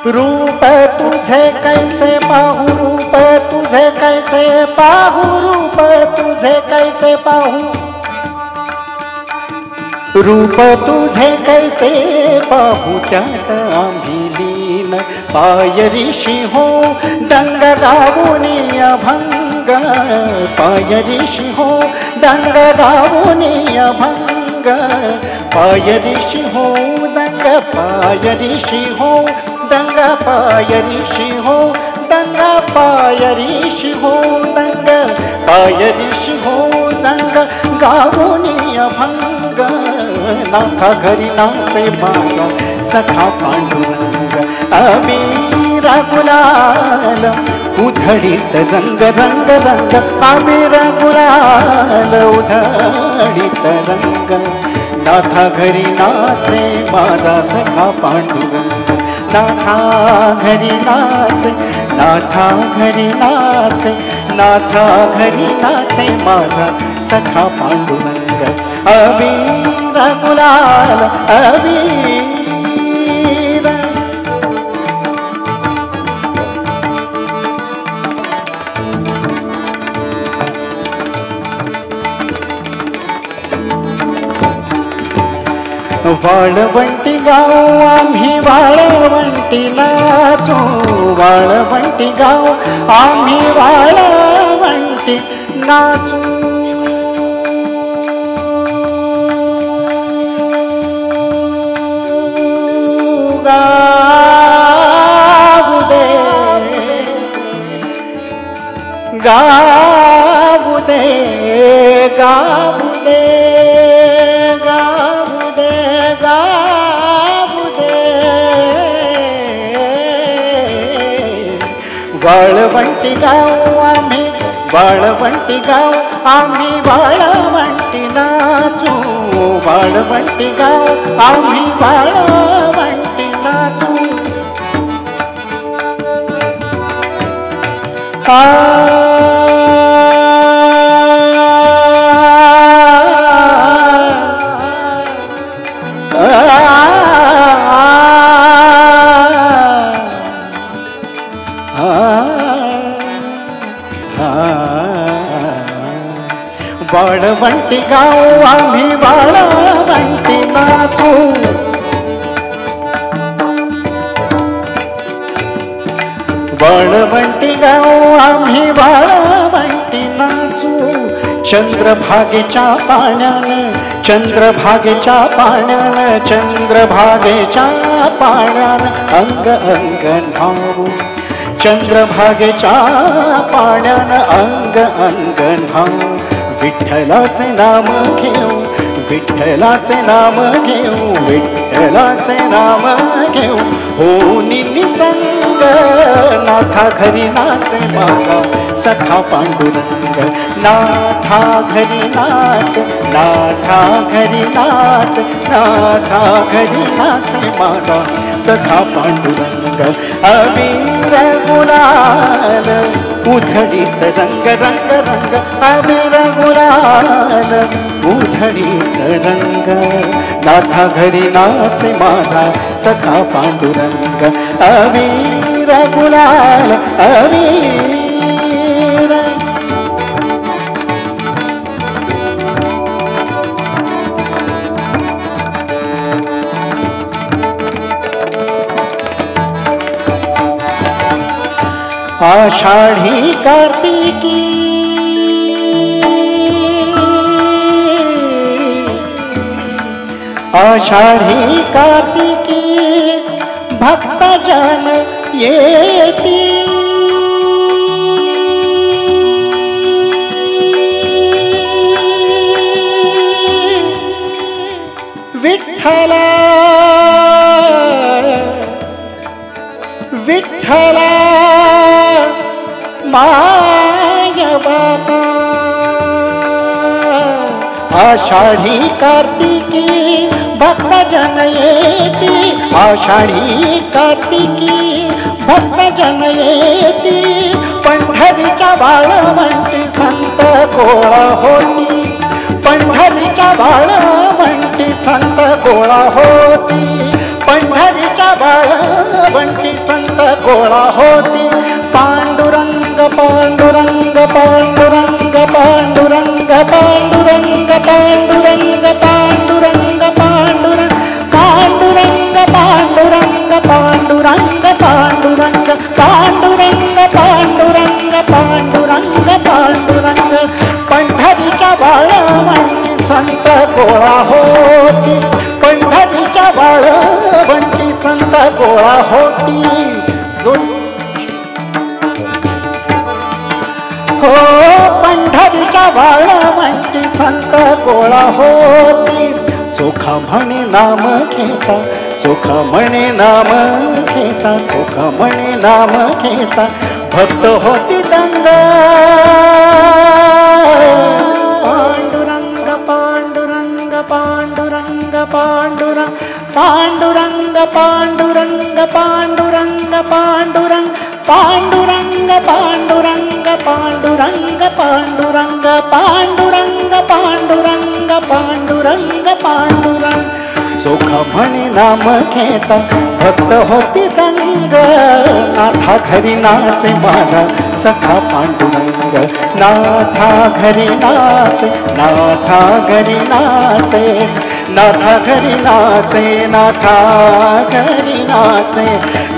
रूप तुझे कैसे पाहू रूप तुझे कैसे पाहू रूप तुझे कैसे पाहू रूप तुझे कैसे पाहू त्यात आम्ही लीन पायरीशी हो दंग गाऊनी अभंग पायरीशी हो दंग गाऊनी अभंग पायरीशी हो दंग पायरीशी हो दंग पायरीशी हो दंग पायरीशी हो दंग पायरीशी हो दंग गाऊनी अभंग नाथा घरी नाचे माझा सखा पांडुरंग अबीर गुलाल उधळीत रंग रंग रंग अबीर गुलाल उधळीत रंग नाथा घरी नाचे माझा सखा पांडुरंग नाथा घरी नाचे नाथा घरी नाचे नाथा घरी नाचे माझा सखा पांडुरंग अबीर गुलाल अबीर वाळवंटी गाव आम्ही वाळवंटी नाचू वाळवंटी गाव आम्ही वाळवंटी नाचू गाऊ दे गाऊ दे गाऊ दे गाऊ दे गाऊ दे वाळवंटी गाव आम्ही वाळवंटी गाव आम्ही वाळवंटी नाचू वाळवंटी गाव आम्ही वाळवंटी नाचू वाळवंटी गाव आम्ही वाळवंटी नाचू वाळवंटी गाव आम्ही वाळवंटी नाचू चंद्रभागेच्या पाण्यानं चंद्रभागेच्या पाण्यानं चंद्रभागेच्या पाण्यानं अंग अंग न्हाऊ चंद्रभागेच्या पाण्यानं अंग अंग न्हाऊ विठ्ठलाचे नाम घेऊ विठ्ठलाचे नाम घेऊ विठ्ठलाचे नाम घेऊ हो निसंग नाथा घरी नाचे माझा सखा पांडुरंग नाथा घरी नाच नाथा घरी नाच नाथा घरी नाचे माझा सखा पांडुरंग अबीर गुलाल उधळीत रंग रंग रंग अबीर गुलाल उधळीत रंग नाथा घरी नाचे माझा सखा पांडुरंग अबीर गुलाल अबीर आषाढी कार्तिकी आषाढी कार्तिकी भक्तजन येती विठ्ठला विठ्ठला माय बाबा आषाढी कार्तिकी भक्तजन येती आषाढी कार्तिकी भक्तजन येती पंढरीच्या वाळवंटी संत गोळा होती पंढरीच्या वाळवंटी संत गोळा होती पंढरीच्या वाळवंटी संत गोळा होती पांडुरंग पांडुरंग पांडुरंग पांडुरंग पांडुरंग पांडुरंग पांडुरंग पांडुरंग पांडुरंग पांडुरंग पांडुरंग पांडुरंग पांडुरंग पांडुरंग पांडुरंग पांडुरंग पंढरीच्या वाळवंटी संत गोळा होती पंढरीच्या वाळवंटी संत गोळा होती हो पंढरीच्या वाळवंटी संत गोळा होती चोखा म्हणे नाम घेता चोखा म्हणे नाम घेता चोखा म्हणे नाम घेता भक्त होती दंग पांडुरंग पांडुरंग पांडुरंग पांडुरंग पांडुरंग पांडुरंग पांडुरंग पांडुरंग पांडुरंग पांडुरंग पांडुरंग पांडुरंग पांडुरंग पांडुरंग पांडुरंग पांडुरंग चोखा म्हणे नाम घेता भक्त होती दंग नाथा घरी नाचे माझा सखा पांडुरंग नाथा घरी नाचे नाथा घरी नाचे नाथा घरी नाचे नाथा घरी नाचे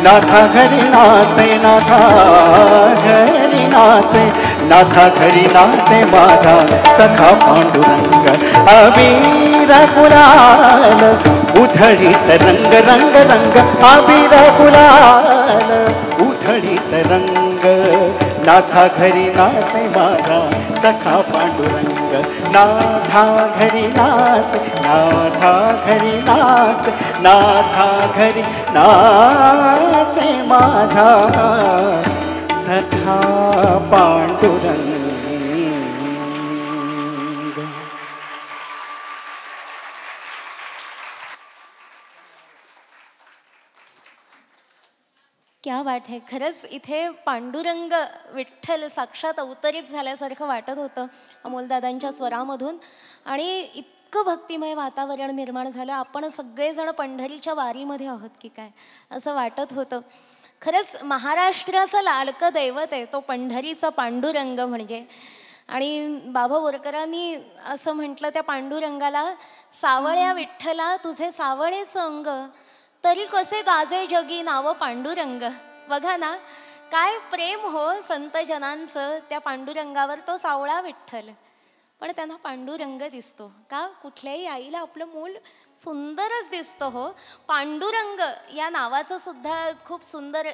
नाथा घरी नाचे नाथा घरी नाचे नाथा घरी नाचे माझा सखा पांडुरंग अबीर गुलाल उधळीत रंग रंग रंग अबीर गुलाल उधळीत रंग नाथा घरी नाचे माझा सखा पांडुरंग नाथा घरी नाच नाथा घरी नाच नाथा घरी नाचे माझा सखा पांडुरंग क्या वाट है. खरंच इथे पांडुरंग विठ्ठल साक्षात अवतरित झाल्यासारखं वाटत होतं अमोलदादांच्या स्वरामधून आणि इतकं भक्तिमय वातावरण निर्माण झालं. आपण सगळेजण पंढरीच्या वारीमध्ये आहोत की काय असं वाटत होतं. खरंच महाराष्ट्राचं लाडकं दैवत आहे तो पंढरीचा पांडुरंग म्हणजे. आणि बाबा बोरकरांनी असं म्हटलं त्या पांडुरंगाला, सावळ्या विठ्ठला तुझे सावळेच अंग, तरी कसे गाजे जगी नाव पांडुरंग. बघा ना काय प्रेम हो संतजनांचं त्या पांडुरंगावर. तो सावळा विठ्ठल पण त्यांना पांडुरंग दिसतो का. कुठल्याही आईला आपलं मूल सुंदरच दिसतं हो. पांडुरंग या नावाचं सुद्धा खूप सुंदर,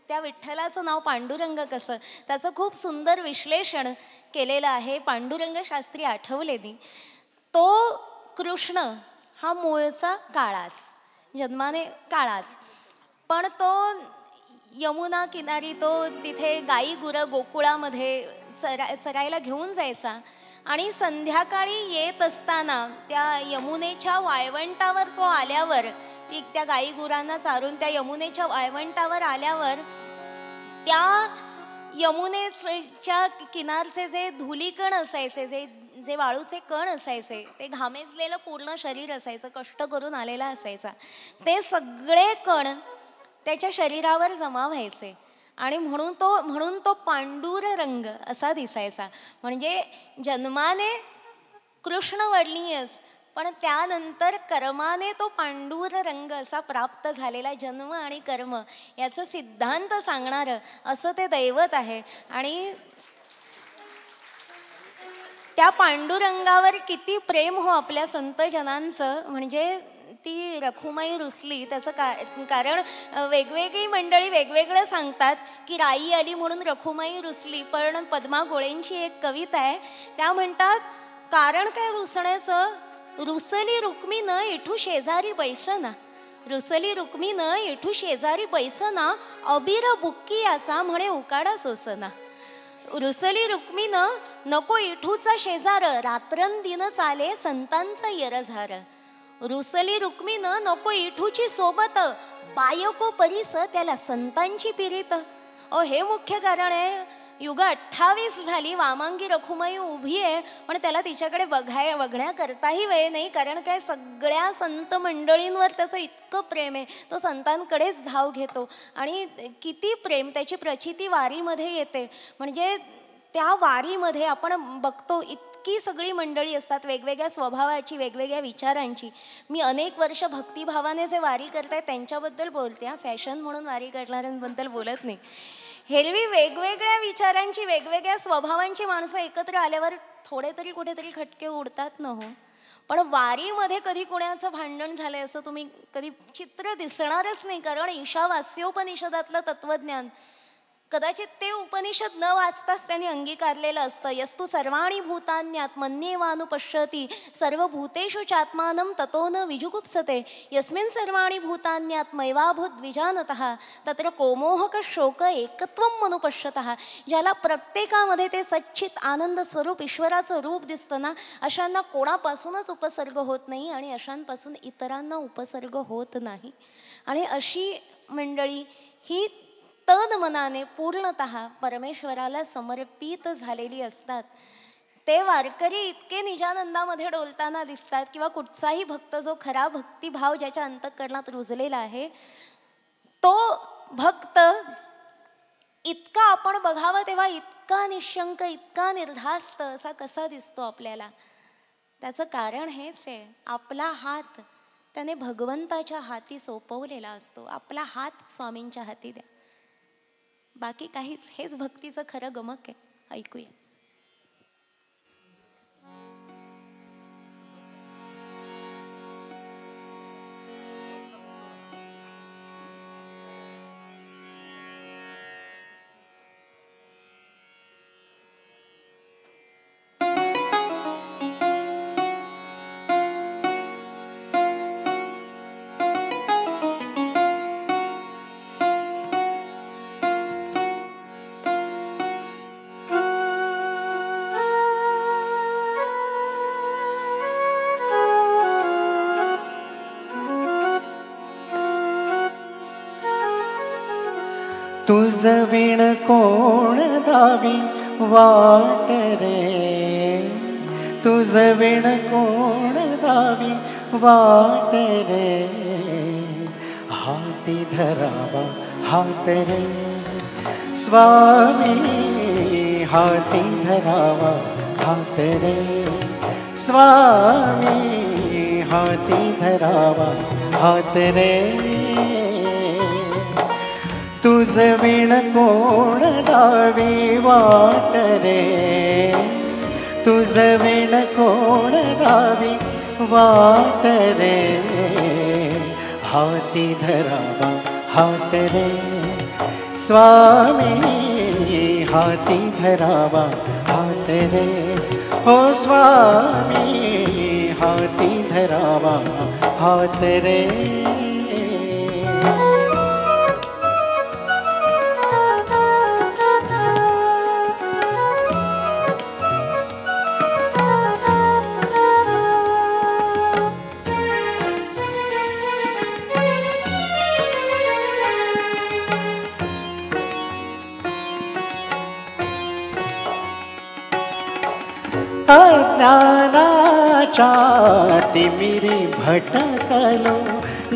त्या विठ्ठलाचं नाव पांडुरंग कसं, त्याचं खूप सुंदर विश्लेषण केलेलं आहे पांडुरंग शास्त्री आठवलेंनी. तो कृष्ण हा मूळचा काळाच, जन्माने काळाच, पण तो यमुना किनारी तो तिथे गाई गुरं गोकुळामध्ये चरायला घेऊन जायचा. आणि संध्याकाळी येत असताना त्या यमुनेच्या वाळवंटावर तो आल्यावर, ती त्या गाई गुरांना चारून त्या यमुनेच्या वाळवंटावर आल्यावर त्या यमुनेच्या किनारचे जे धुलीकण असायचे, जे वाळूचे कण असायचे, ते घामेजलेलं पूर्ण शरीर असायचं, कष्ट करून आलेला असायचा, ते सगळे कण त्याच्या शरीरावर जमा व्हायचे. आणि म्हणून तो पांडुर रंग असा दिसायचा. म्हणजे जन्माने कृष्णवर्णीयच, पण त्यानंतर कर्माने तो पांडुर रंग असा प्राप्त झालेला. जन्म आणि कर्म याचं सिद्धांत सांगणारं असं ते दैवत आहे. आणि त्या पांडुरंगावर किती प्रेम हो आपल्या संतजनांचं. म्हणजे ती रखुमाई रुसली त्याचं कारण वेगवेगळी मंडळी वेगवेगळं सांगतात की राई आली म्हणून रखुमाई रुसली. पण पद्मा गोळेंची एक कविता आहे, त्या म्हणतात कारण काय रुसण्याचं, रुसली रुक्मी न इठू शेजारी बैसना, रुसली रुक्मी न इठू शेजारी बैसना, अबीर बुक्की याचा म्हणे उकाडा सोसना. रुसली रुक्मीनं नको इठूचा शेजार, रात्रंदिन चाले संतांचा येरझार. रुसली रुक्मीनं नको इठूची सोबत, बायको परीस त्याला संतांची पिरीत. हे मुख्य कारण आहे. युग 28 झाली, वामांगी रखुमाई उभी आहे, पण त्याला तिच्याकडे बघण्याकरताही वेळ नाही. कारण काय, सगळ्या संत मंडळींवर त्याचं इतकं प्रेम आहे, तो संतांकडेच धाव घेतो. आणि किती प्रेम त्याची प्रचिती वारीमध्ये येते. म्हणजे त्या वारीमध्ये आपण बघतो इतकी सगळी मंडळी असतात, वेगवेगळ्या स्वभावाची, वेगवेगळ्या विचारांची. मी अनेक वर्ष भक्तिभावाने जे वारी करतायत त्यांच्याबद्दल बोलते, फॅशन म्हणून वारी करणाऱ्यांबद्दल बोलत नाही. हेरवी वेगवेगळ्या विचारांची, वेगवेगळ्या स्वभावांची माणसं एकत्र आल्यावर थोडे तरी कुठेतरी खटके उडतात ना हो. पण वारीमध्ये कधी कुणाचं भांडण झालंय असं तुम्ही कधी चित्र दिसणारच नाही. कारण ईशावास्योपनिषदातलं तत्वज्ञान कदाचित ते उपनिषद न वाचताच त्यांनी अंगीकारलेलं असतं. यस्तु सर्वाणि भूतान्यात मन्येवानुपश्यति सर्वभूतेषु चात्मानं ततो न विजुगुप्सते यस्मिन् सर्वाणि भूतान्यात मैवाभूत विजानतः तत्र कोमोहक शोक एकत्वं मनुपश्यतः. ज्याला प्रत्येकामध्ये ते सच्चित आनंद स्वरूप ईश्वराचं रूप दिसतं ना, अशांना कोणापासूनच उपसर्ग होत नाही आणि अशांपासून इतरांना उपसर्ग होत नाही. आणि अशी मंडळी ही तन मनाने पूर्णतः परमेश्वराला समर्पित झालेली असतात. ते वारकरी इतके निजानंदामध्ये डोलताना दिसतात, किंवा कुठचाही भक्त जो खरा भक्तिभाव ज्याच्या अंतःकरणात रुजलेला आहे, तो भक्त इतका आपण बघावं तेव्हा इतका निशंक, इतका निर्धास्त असा कसा दिसतो आपल्याला. त्याचं कारण हेच आहे, आपला हात त्याने भगवंताच्या हाती सोपवलेला असतो. आपला हात स्वामींच्या हाती द्या, बाकी काहीच. हेच भक्तीचं खरं गमक आहे. ऐकूया. तुझ विण कोण दावी वाट रे, तुझ विण कोण दावी वाट रे. हाती धरावा हात रे स्वामी, हाती धरावा हात रे स्वामी हाती धरावा हात रे तुझ विण कोण दावी वाट रे तुझ विण कोण दावी वाट रे हाती धरावा हात रे स्वामी हाती धरावा हात रे हो स्वामी हाती धरावा हात रे अज्ञानाच्या तिमिरी भटकलो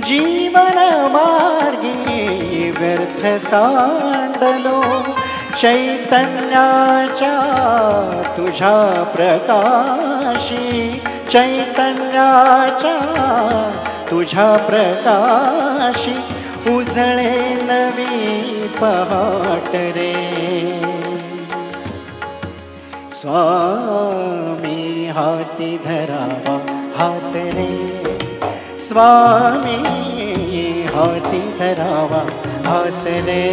जीवन मार्गी व्यर्थ सांडलो चैतन्याच्या तुझ्या प्रकाशी चैतन्याच्या तुझ्या प्रकाशी उजळे नवी पहाट रे स्वामी हाती धरावा हात रे स्वामी हाती धरावा हात रे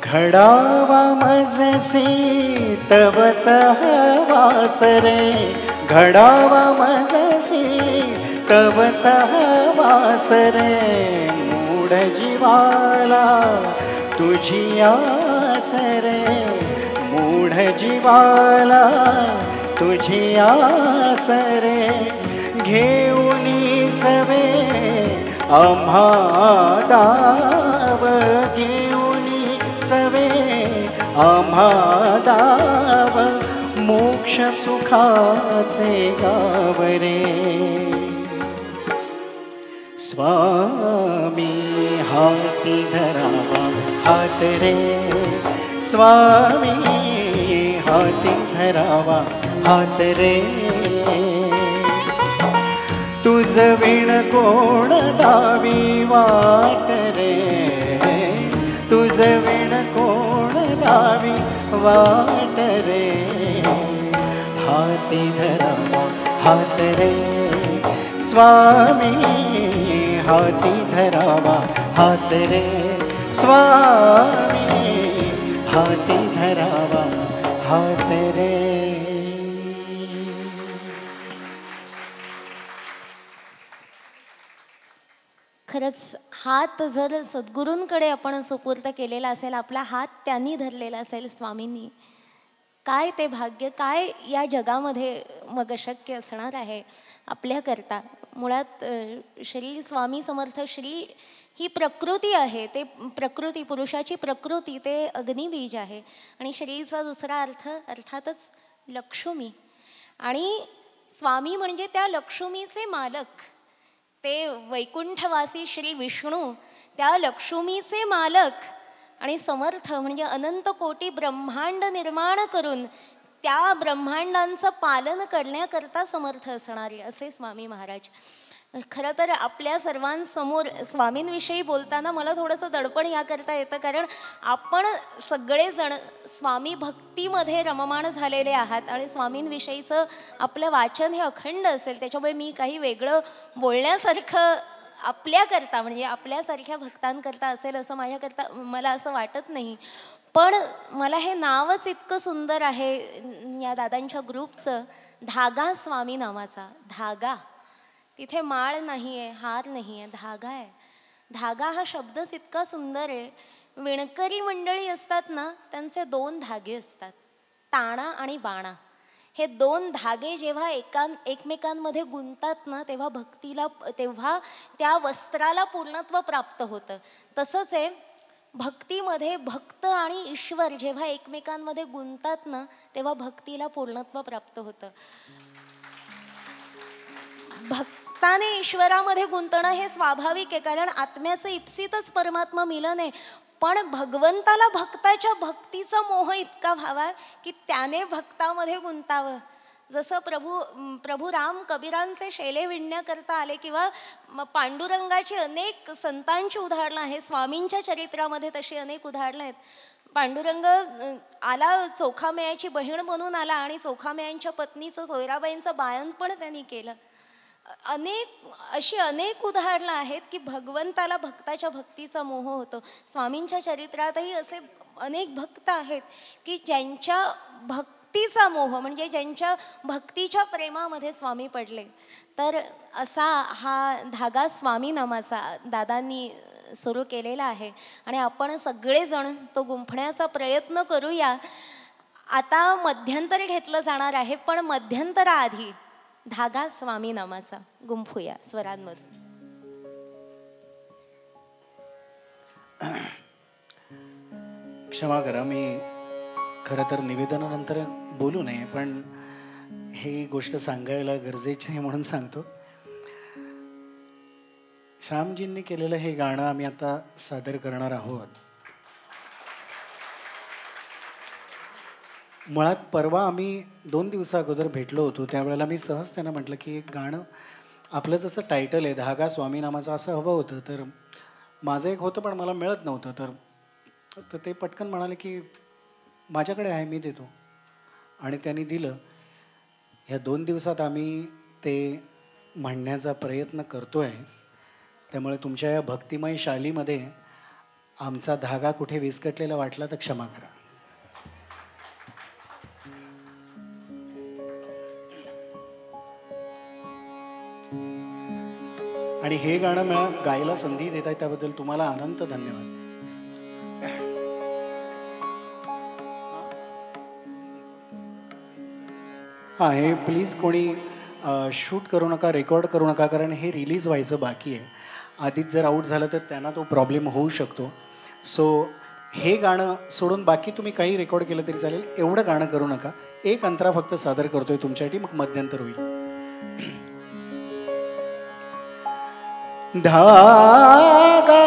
घडावा मजसी तव सहवास रे घडावा मजसी तव सहवास रे मूढ जीवाला तुझी आस रे मूढ जीवाला तुझी आस रे घेऊनी सवे आम्हा दाव घेऊनी सवे आम्हा दाव मोक्ष सुखाचे गाव रे स्वामी हाती धरावा हात रे स्वामी हाती धरावा हात रे तुझ विण कोण दावी वाट रे तुझ विण कोण दावी वाट रे हाती धरावा हात रे स्वामी हाती धरावा हात रे स्वामी हाती धरावा हात रे खरंच हात जर सद्गुरूंकडे आपण सुपूर्त केलेला असेल आपला हात त्यांनी धरलेला असेल स्वामींनी काय ते भाग्य काय या जगामध्ये मग शक्य असणार आहे आपल्याकरता मुळात श्री स्वामी समर्थ श्री ही प्रकृती आहे ते प्रकृती पुरुषाची प्रकृती ते अग्निबीज आहे आणि श्रीचा दुसरा अर्थ अर्थातच लक्ष्मी आणि स्वामी म्हणजे त्या लक्ष्मीचे मालक ते वैकुंठवासी श्री विष्णू त्या लक्ष्मीचे मालक आणि समर्थ म्हणजे अनंत कोटी ब्रह्मांड निर्माण करून त्या ब्रह्मांडांचं पालन करण्याकरता समर्थ असणारे असे स्वामी महाराज. खरं तर आपल्या सर्वांसमोर स्वामींविषयी बोलताना मला थोडंसं दडपण याकरता येतं कारण आपण सगळेजण स्वामी भक्तीमध्ये रममाण झालेले आहात आणि स्वामींविषयीचं आपलं वाचन हे अखंड असेल त्याच्यामुळे मी काही वेगळं बोलण्यासारखं आपल्याकरता म्हणजे आपल्यासारख्या भक्तांकरता असेल असं माझ्याकरता मला असं वाटत नाही. पण मला हे नावच इतकं सुंदर आहे या दादांच्या ग्रुपचं धागा स्वामी नावाचा धागा तिथे माळ नाही आहे हार नाही आहे धागा आहे. धागा हा शब्दच इतका सुंदर आहे. विणकरी मंडळी असतात ना त्यांचे दोन धागे असतात ताणा आणि बाणा हे दोन धागे जेव्हा एकमेकांमध्ये गुंततात ना, तेव्हा त्या वस्त्राला पूर्णत्व प्राप्त होतं. तसंच आहे भक्तीमध्ये, भक्त आणि ईश्वर जेव्हा एकमेकांमध्ये गुंततात ना, तेव्हा भक्तीला पूर्णत्व प्राप्त होतं. भक्ताने ईश्वरामध्ये गुंतणं हे स्वाभाविक आहे, कारण आत्म्याचं इप्सितच परमात्मा मिलन आहे. पण भगवंताला भक्ताच्या भक्तीचा मोह इतका व्हावा की त्याने भक्तामध्ये गुंतावं. जसं प्रभू राम कबीरांचे शेले विणण्या करता आले, किंवा पांडुरंगाची अनेक संतांची उदाहरणं आहेत. स्वामींच्या चरित्रामध्ये तशी अनेक उदाहरणं आहेत. पांडुरंग आला, चोखामेयाची बहीण म्हणून आला आणि चोखामेयांच्या पत्नीचं, सोयराबाईंचं बाळंतपण त्यांनी केलं. अशी अनेक उदाहरणं आहेत की भगवंताला भक्ताच्या भक्तीचा मोह होतो. स्वामींच्या चरित्रातही असे अनेक भक्त आहेत की ज्यांच्या भक्तीचा मोह, म्हणजे ज्यांच्या भक्तीच्या प्रेमामध्ये स्वामी पडले. तर असा हा धागा स्वामी नामाचा दादांनी सुरू केलेला आहे आणि आपण सगळेजण तो गुंफण्याचा प्रयत्न करूया. आता मध्यंतर घेतलं जाणार आहे, पण मध्यंतराआधी धागा स्वामी नामाचा गुंफूया स्वरांमधून. क्षमा करा, मी खरं तर निवेदनानंतर बोलू नये, पण ही गोष्ट सांगायला गरजेची आहे म्हणून सांगतो. श्यामजींनी केलेलं हे गाणं आम्ही आता सादर करणार आहोत. मुळात परवा आम्ही 2 दिवसा अगोदर भेटलो होतो, त्यावेळेला मी सहज त्यांना म्हटलं की एक गाणं आपलं जसं टायटल आहे धागा स्वामी नामाचं असं हवं होतं. तर माझं एक होतं पण मला मिळत नव्हतं. तर ते पटकन म्हणाले की माझ्याकडे आहे, मी देतो. आणि त्यांनी दिलं. ह्या 2 दिवसात आम्ही ते म्हणण्याचा प्रयत्न करतो आहे. त्यामुळे तुमच्या या भक्तिमय शालीमध्ये आमचा धागा कुठे विस्कटलेला वाटला तर क्षमा करा. आणि हे गाणं मला गायला संधी देत आहे त्याबद्दल तुम्हाला अनंत धन्यवाद. हां, हे प्लीज कोणी शूट करू नका, रेकॉर्ड करू नका, कारण हे रिलीज व्हायचं बाकी आहे. आधीच जर आऊट झालं तर त्यांना तो प्रॉब्लेम होऊ शकतो. सो हे गाणं सोडून बाकी तुम्ही काही रेकॉर्ड केलं तरी चालेल, एवढं गाणं करू नका. एक अंतरा फक्त सादर करतोय तुमच्यासाठी, मग मध्यंतर होईल. धागा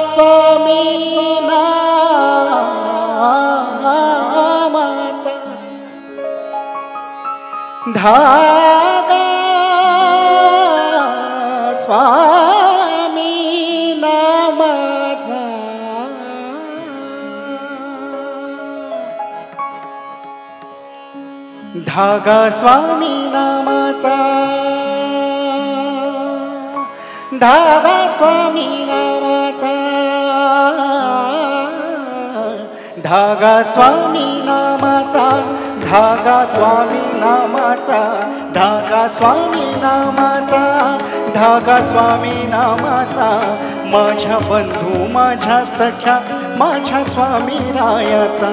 स्वामी नामाचा, धागा स्वामी नामाचा, धागा स्वामी नामाचा, धागा स्वामी नामाचा, धागा स्वामी नामाचा, धागा स्वामी नामाचा, धागा स्वामी नामाचा, धागा स्वामी नामाचा. माझ्या बंधू माझ्या सख्या माझ्या स्वामी रायाचा,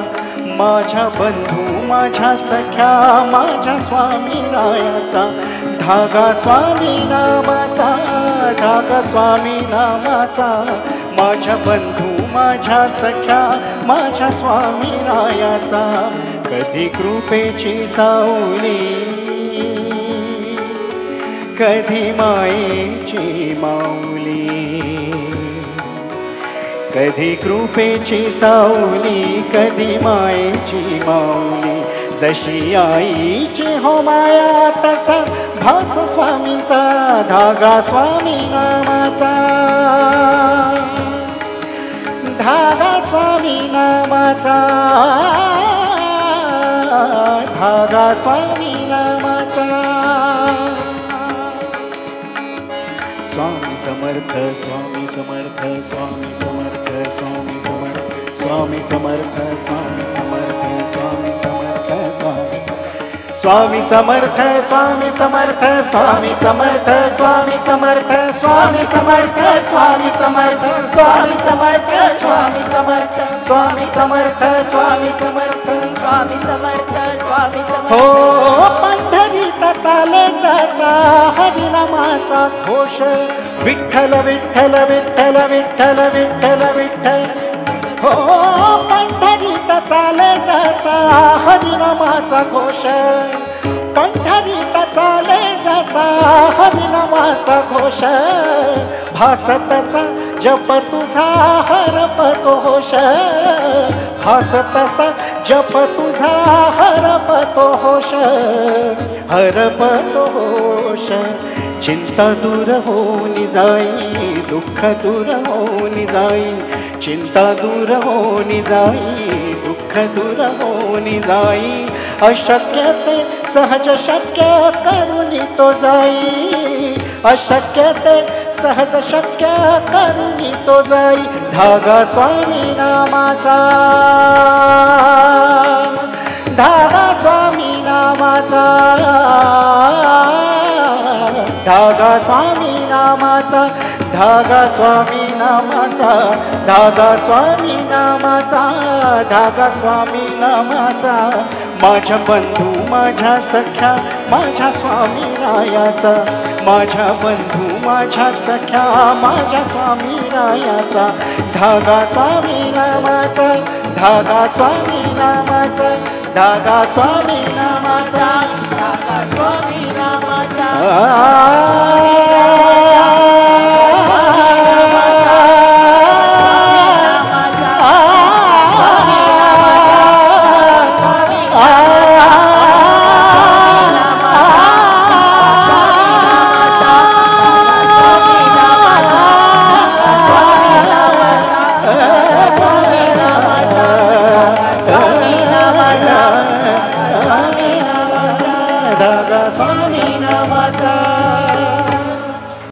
माझ्या बंधू माझ्या सख्या माझ्या स्वामी रायाचा, धागा स्वामी नामाचा, धागा स्वामी नामाचा. माझ्या बंधू माझ्या सख्या माझ्या स्वामी रायाचा. कधी कृपेची सावली, कधी मायेची माऊली, कधी कृपेची सावली, कधी मायेची माऊली. जशी आईची हो माया तसा भास स्वामींचा, धागा स्वामी नामाचा, धागा स्वामी नामाचा, धागा स्वामी नामाचा. स्वामी समर्थ, स्वामी समर्थ, स्वामी समर्थ, स्वामी समर्थ, स्वामी समर्थ, स्वामी समर्थ, स्वामी समर्थ, स्वामी स्वामी समर्थ स्वामी समर्थ स्वामी समर्थ स्वामी समर्थ स्वामी समर्थ स्वामी समर्थ स्वामी समर्थ स्वामी समर्थ स्वामी समर्थ स्वामी समर्थ स्वामी समर्थ स्वामी समर्थ हो पंढरीत चाले जसा हरिनामाचा घोष विठ्ठल विठ्ठल विठ्ठल विठ्ठल विठ्ठल विठ्ठल हो पंढरीत चाले जसा हरिनामाचा घोष पंढरीत चाले जसा हरिनामाचा घोष भासतचा जप तुझा हरपतो होश भासतसा जप तुझा हरपतो होश हरपतो होश चिंता दूर होऊन जाई दुःख दूर होऊन जाई चिंता दूर होऊन जाई दुःख दूर होऊन जाई अशक्य ते सहज शक्य करून तो जाई अशक्य ते सहज शक्य करून तो जाई धागा स्वामी नामाचा धागा स्वामी नामाचा धागा स्वामी नामाचा धागा स्वामी नामाचा धागा स्वामी नामाचा धागा स्वामी नामाचा माझ्या बंधू माझ्या सख्या माझ्या स्वामी रायाचा माझ्या बंधू माझ्या सख्या माझ्या स्वामी रायाचा धागा स्वामी नामाचा धागा स्वामी नामाचा धागा स्वामी नामाचा धागा स्वामी नामाचा स्वामी नामा